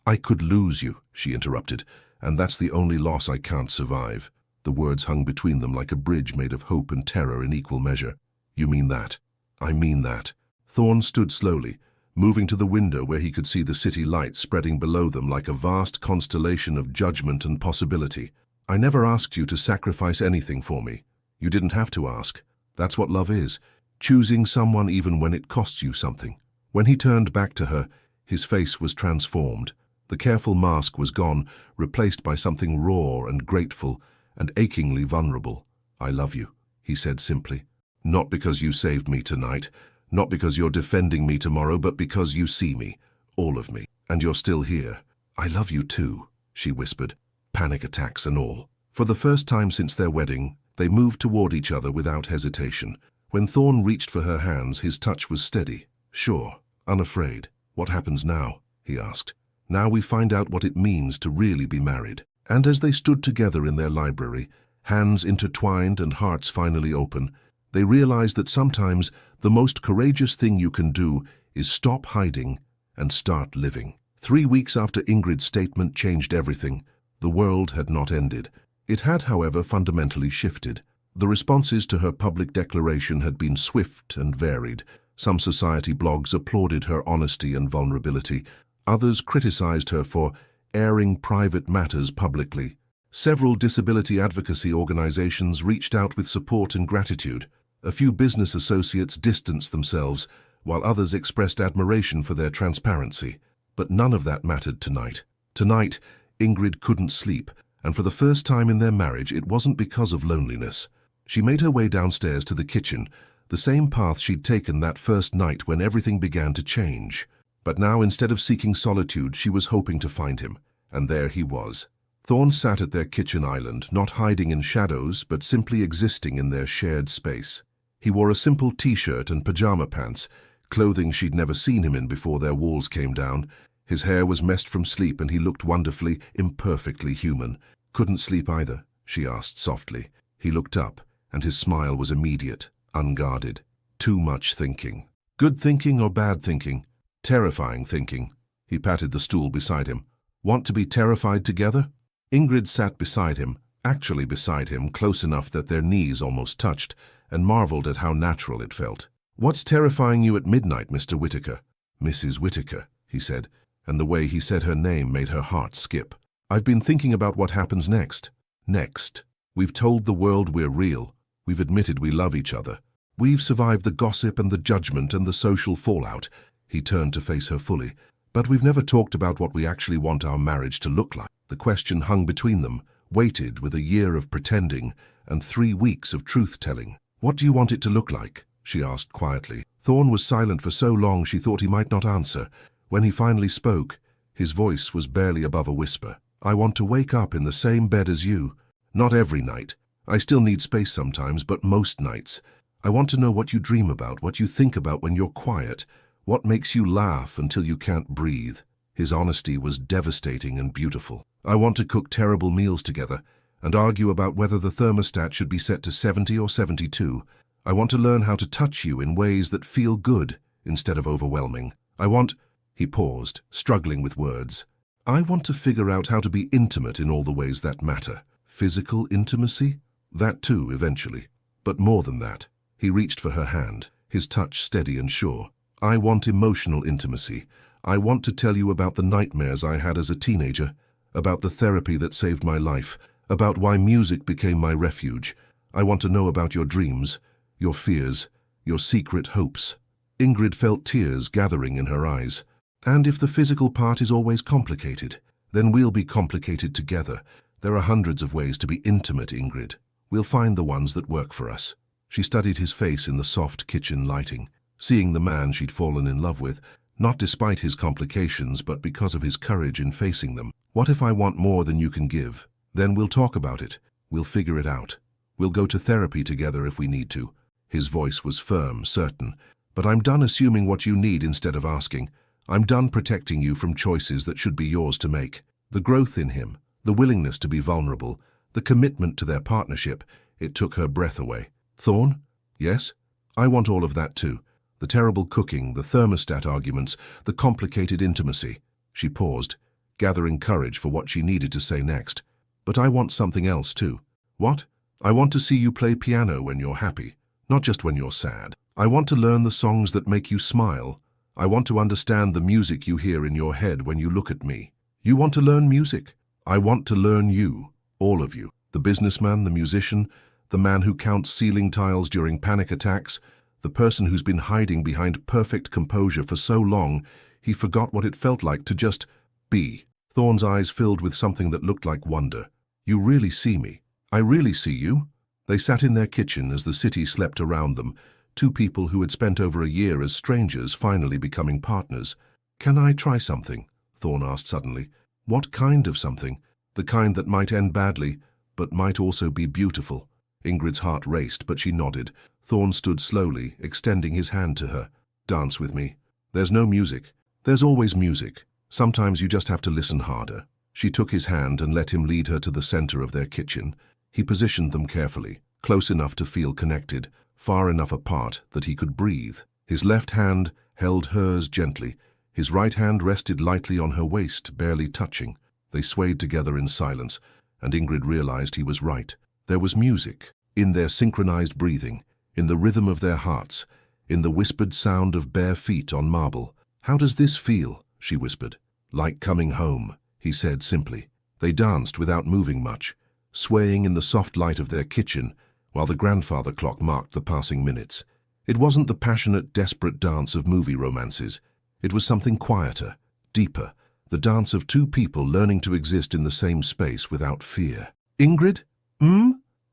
Speaker 1: I could lose you," she interrupted, "and that's the only loss I can't survive." The words hung between them like a bridge made of hope and terror in equal measure. "You mean that?" "I mean that." Thorne stood slowly, moving to the window where he could see the city lights spreading below them like a vast constellation of judgment and possibility. "I never asked you to sacrifice anything for me. You didn't have to ask. That's what love is, choosing someone even when it costs you something." When he turned back to her, his face was transformed. The careful mask was gone, replaced by something raw and grateful and achingly vulnerable. "I love you," he said simply. "Not because you saved me tonight, not because you're defending me tomorrow, but because you see me, all of me, and you're still here." "I love you too," she whispered, panic attacks and all. For the first time since their wedding, they moved toward each other without hesitation. When Thorne reached for her hands, his touch was steady, sure, unafraid. "What happens now?" he asked. "Now we find out what it means to really be married." And as they stood together in their library, hands intertwined and hearts finally open, they realized that sometimes the most courageous thing you can do is stop hiding and start living. 3 weeks after Ingrid's statement changed everything, the world had not ended. It had, however, fundamentally shifted. The responses to her public declaration had been swift and varied. Some society blogs applauded her honesty and vulnerability. Others criticized her for airing private matters publicly. Several disability advocacy organizations reached out with support and gratitude. A few business associates distanced themselves, while others expressed admiration for their transparency. But none of that mattered tonight. Tonight, Ingrid couldn't sleep, and for the first time in their marriage, it wasn't because of loneliness. She made her way downstairs to the kitchen, the same path she'd taken that first night when everything began to change. But now, instead of seeking solitude, she was hoping to find him, and there he was. Thorne sat at their kitchen island, not hiding in shadows, but simply existing in their shared space. He wore a simple t-shirt and pajama pants, clothing she'd never seen him in before their walls came down. His hair was messed from sleep, and he looked wonderfully, imperfectly human. "Couldn't sleep either?" she asked softly. He looked up, and his smile was immediate, unguarded. "Too much thinking." "Good thinking or bad thinking?" "Terrifying thinking." He patted the stool beside him. "Want to be terrified together?" Ingrid sat beside him, actually beside him, close enough that their knees almost touched, and marveled at how natural it felt. "What's terrifying you at midnight, Mr. Whitaker?" "Mrs. Whitaker," he said, and the way he said her name made her heart skip. "I've been thinking about what happens next." "Next? We've told the world we're real. We've admitted we love each other. We've survived the gossip and the judgment and the social fallout." He turned to face her fully. "But we've never talked about what we actually want our marriage to look like." The question hung between them, weighted with a year of pretending and 3 weeks of truth-telling. "What do you want it to look like?" she asked quietly. Thorne was silent for so long she thought he might not answer. When he finally spoke, his voice was barely above a whisper. "I want to wake up in the same bed as you. Not every night. I still need space sometimes, but most nights. I want to know what you dream about, what you think about when you're quiet, what makes you laugh until you can't breathe." His honesty was devastating and beautiful. "I want to cook terrible meals together and argue about whether the thermostat should be set to 70 or 72. I want to learn how to touch you in ways that feel good instead of overwhelming. I want—" He paused, struggling with words. "I want to figure out how to be intimate in all the ways that matter. Physical intimacy? That too, eventually. But more than that." He reached for her hand, his touch steady and sure. "I want emotional intimacy. I want to tell you about the nightmares I had as a teenager, about the therapy that saved my life, about why music became my refuge. I want to know about your dreams, your fears, your secret hopes." Ingrid felt tears gathering in her eyes. "And if the physical part is always complicated, then we'll be complicated together. There are hundreds of ways to be intimate, Ingrid. We'll find the ones that work for us." She studied his face in the soft kitchen lighting, seeing the man she'd fallen in love with, not despite his complications, but because of his courage in facing them. "What if I want more than you can give? Then we'll talk about it. We'll figure it out. We'll go to therapy together if we need to." His voice was firm, certain. "But I'm done assuming what you need instead of asking. I'm done protecting you from choices that should be yours to make." The growth in him, the willingness to be vulnerable, the commitment to their partnership, it took her breath away. "Thorne?" "Yes? I want all of that too. The terrible cooking, the thermostat arguments, the complicated intimacy." She paused, gathering courage for what she needed to say next. "But I want something else too." "What?" "I want to see you play piano when you're happy, not just when you're sad. I want to learn the songs that make you smile. I want to understand the music you hear in your head when you look at me." "You want to learn music?" "I want to learn you, all of you. The businessman, the musician, the man who counts ceiling tiles during panic attacks, the person who's been hiding behind perfect composure for so long he forgot what it felt like to just be." Thorne's eyes filled with something that looked like wonder. "You really see me. I really see you." They sat in their kitchen as the city slept around them, two people who had spent over a year as strangers finally becoming partners. "Can I try something?" Thorne asked suddenly. "What kind of something?" "The kind that might end badly, but might also be beautiful." Ingrid's heart raced, but she nodded. Thorne stood slowly, extending his hand to her. "Dance with me." "There's no music. There's always music. Sometimes you just have to listen harder. She took his hand and let him lead her to the center of their kitchen. He positioned them carefully, close enough to feel connected, far enough apart that he could breathe. His left hand held hers gently. His right hand rested lightly on her waist, barely touching. They swayed together in silence, and Ingrid realized he was right. There was music in their synchronized breathing, in the rhythm of their hearts, in the whispered sound of bare feet on marble. "How does this feel?" she whispered. "Like coming home," he said simply. They danced without moving much, swaying in the soft light of their kitchen, while the grandfather clock marked the passing minutes. It wasn't the passionate, desperate dance of movie romances. It was something quieter, deeper, the dance of two people learning to exist in the same space without fear. "Ingrid?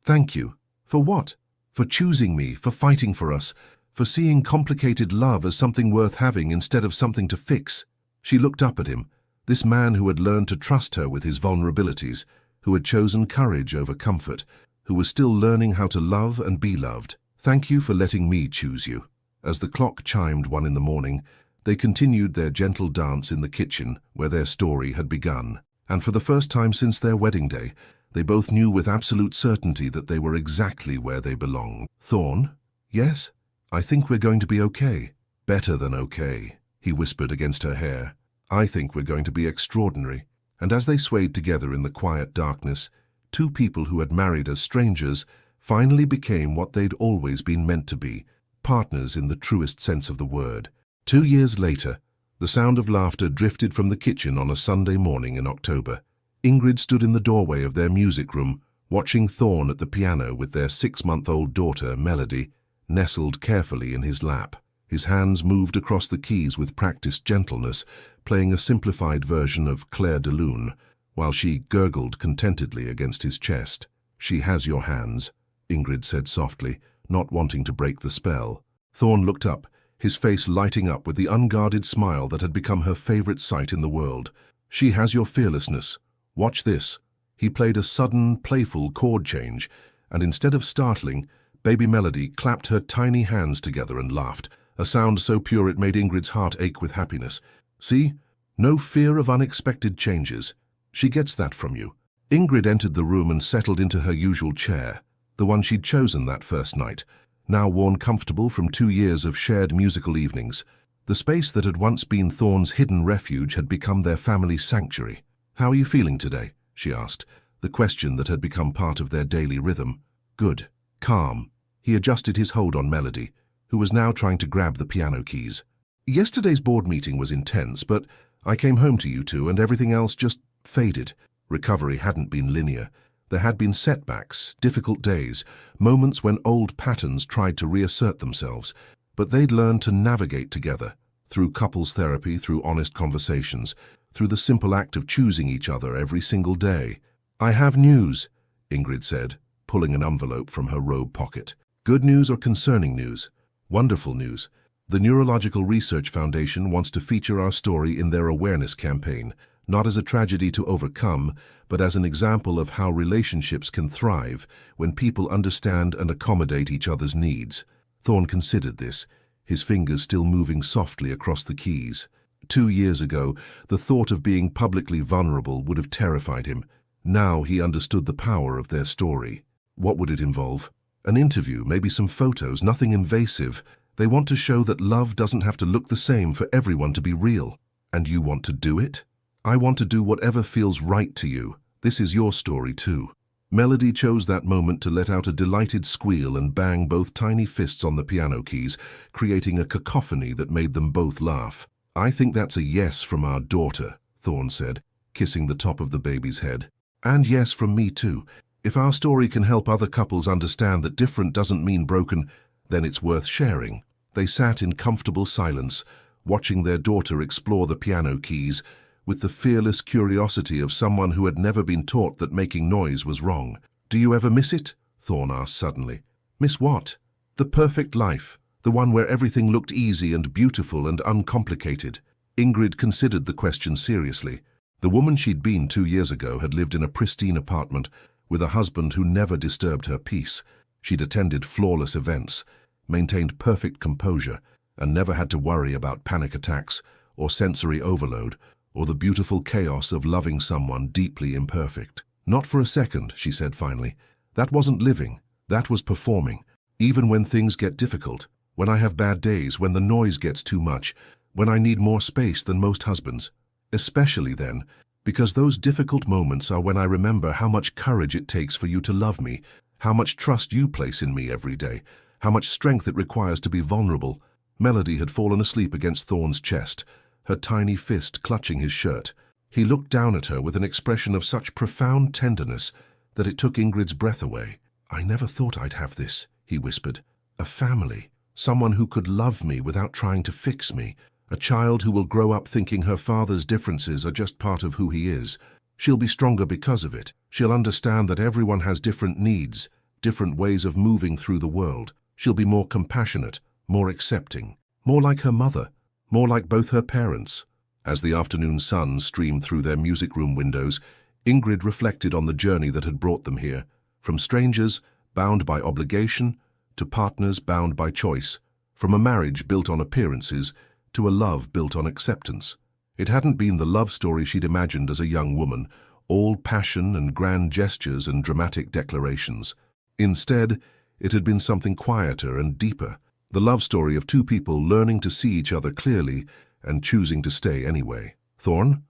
Speaker 1: Thank you. For what? For choosing me, for fighting for us, for seeing complicated love as something worth having instead of something to fix." She looked up at him, this man who had learned to trust her with his vulnerabilities, who had chosen courage over comfort, who was still learning how to love and be loved. "Thank you for letting me choose you." As the clock chimed 1 in the morning, they continued their gentle dance in the kitchen where their story had begun. And for the first time since their wedding day, they both knew with absolute certainty that they were exactly where they belonged. "Thorn? Yes? I think we're going to be okay." "Better than okay," he whispered against her hair. "I think we're going to be extraordinary." And as they swayed together in the quiet darkness, two people who had married as strangers finally became what they'd always been meant to be, partners in the truest sense of the word. 2 years later, the sound of laughter drifted from the kitchen on a Sunday morning in October. Ingrid stood in the doorway of their music room, watching Thorn at the piano with their 6-month-old daughter, Melody, nestled carefully in his lap. His hands moved across the keys with practiced gentleness, playing a simplified version of Clair de Lune, while she gurgled contentedly against his chest. "She has your hands," Ingrid said softly, not wanting to break the spell. Thorn looked up, his face lighting up with the unguarded smile that had become her favorite sight in the world. "She has your fearlessness. Watch this." He played a sudden, playful chord change, and instead of startling, baby Melody clapped her tiny hands together and laughed, a sound so pure it made Ingrid's heart ache with happiness. "See? No fear of unexpected changes. She gets that from you." Ingrid entered the room and settled into her usual chair, the one she'd chosen that first night, now worn comfortable from 2 years of shared musical evenings. The space that had once been Thorn's hidden refuge had become their family sanctuary. "How are you feeling today?" she asked, the question that had become part of their daily rhythm. "Good. Calm." He adjusted his hold on Melody, who was now trying to grab the piano keys. "Yesterday's board meeting was intense, but I came home to you two and everything else just faded." Recovery hadn't been linear. There had been setbacks, difficult days, moments when old patterns tried to reassert themselves, but they'd learned to navigate together, through couples therapy, through honest conversations, through the simple act of choosing each other every single day. "I have news," Ingrid said, pulling an envelope from her robe pocket. "Good news or concerning news?" "Wonderful news. The Neurological Research Foundation wants to feature our story in their awareness campaign, not as a tragedy to overcome, but as an example of how relationships can thrive when people understand and accommodate each other's needs." Thorn considered this, his fingers still moving softly across the keys. 2 years ago, the thought of being publicly vulnerable would have terrified him. Now he understood the power of their story. What would it involve? An interview, maybe some photos, nothing invasive. They want to show that love doesn't have to look the same for everyone to be real. "And you want to do it?" "I want to do whatever feels right to you. This is your story too." Melody chose that moment to let out a delighted squeal and bang both tiny fists on the piano keys, creating a cacophony that made them both laugh. "I think that's a yes from our daughter," Thorn said, kissing the top of the baby's head. "And yes from me too. If our story can help other couples understand that different doesn't mean broken, then it's worth sharing." They sat in comfortable silence, watching their daughter explore the piano keys, with the fearless curiosity of someone who had never been taught that making noise was wrong. "Do you ever miss it?" Thorn asked suddenly. "Miss what?" "The perfect life, the one where everything looked easy and beautiful and uncomplicated." Ingrid considered the question seriously. The woman she'd been 2 years ago had lived in a pristine apartment with a husband who never disturbed her peace. She'd attended flawless events, maintained perfect composure, and never had to worry about panic attacks or sensory overload, or the beautiful chaos of loving someone deeply imperfect. Not for a second, she said finally. That wasn't living, that was performing. Even when things get difficult, when I have bad days, when the noise gets too much, when I need more space than most husbands. Especially then, because those difficult moments are when I remember how much courage it takes for you to love me, how much trust you place in me every day, how much strength it requires to be vulnerable. Melody had fallen asleep against Thorne's chest, her tiny fist clutching his shirt. He looked down at her with an expression of such profound tenderness that it took Ingrid's breath away. I never thought I'd have this, he whispered. A family, someone who could love me without trying to fix me, a child who will grow up thinking her father's differences are just part of who he is. She'll be stronger because of it. She'll understand that everyone has different needs, different ways of moving through the world. She'll be more compassionate, more accepting, more like her mother, more like both her parents. As the afternoon sun streamed through their music room windows, Ingrid reflected on the journey that had brought them here, from strangers bound by obligation to partners bound by choice, from a marriage built on appearances to a love built on acceptance. It hadn't been the love story she'd imagined as a young woman, all passion and grand gestures and dramatic declarations. Instead, it had been something quieter and deeper, the love story of two people learning to see each other clearly and choosing to stay anyway. Thorne?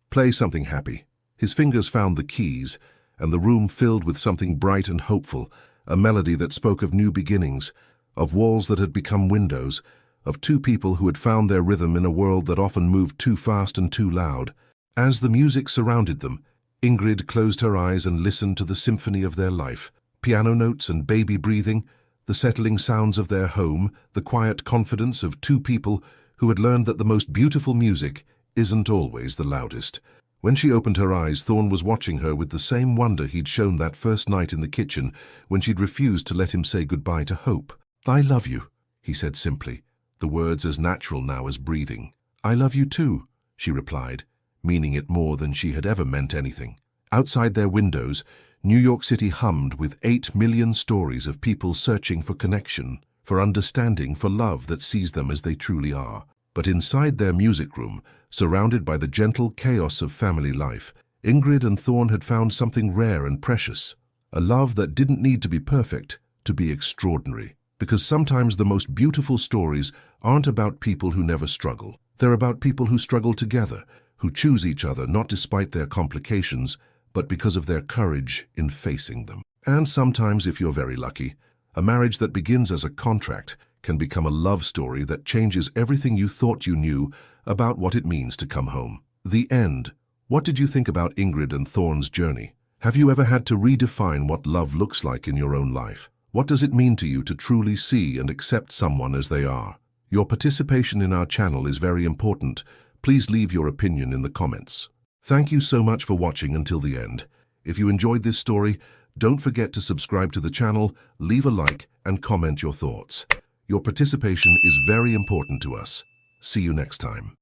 Speaker 1: Play something happy. His fingers found the keys, and the room filled with something bright and hopeful, a melody that spoke of new beginnings, of walls that had become windows, of two people who had found their rhythm in a world that often moved too fast and too loud. As the music surrounded them, Ingrid closed her eyes and listened to the symphony of their life. Piano notes and baby breathing, the settling sounds of their home, the quiet confidence of two people who had learned that the most beautiful music isn't always the loudest. When she opened her eyes, Thorne was watching her with the same wonder he'd shown that first night in the kitchen when she'd refused to let him say goodbye to hope. I love you, he said simply, the words as natural now as breathing. I love you too, she replied, meaning it more than she had ever meant anything. Outside their windows, New York City hummed with 8 million stories of people searching for connection, for understanding, for love that sees them as they truly are. But inside their music room, surrounded by the gentle chaos of family life, Ingrid and Thorne had found something rare and precious, a love that didn't need to be perfect to be extraordinary. Because sometimes the most beautiful stories aren't about people who never struggle. They're about people who struggle together, who choose each other not despite their complications, but because of their courage in facing them. And sometimes, if you're very lucky, a marriage that begins as a contract can become a love story that changes everything you thought you knew about what it means to come home. The end. What did you think about Ingrid and Thorne's journey? Have you ever had to redefine what love looks like in your own life? What does it mean to you to truly see and accept someone as they are? Your participation in our channel is very important. Please leave your opinion in the comments. Thank you so much for watching until the end. If you enjoyed this story, don't forget to subscribe to the channel, leave a like, and comment your thoughts. Your participation is very important to us. See you next time.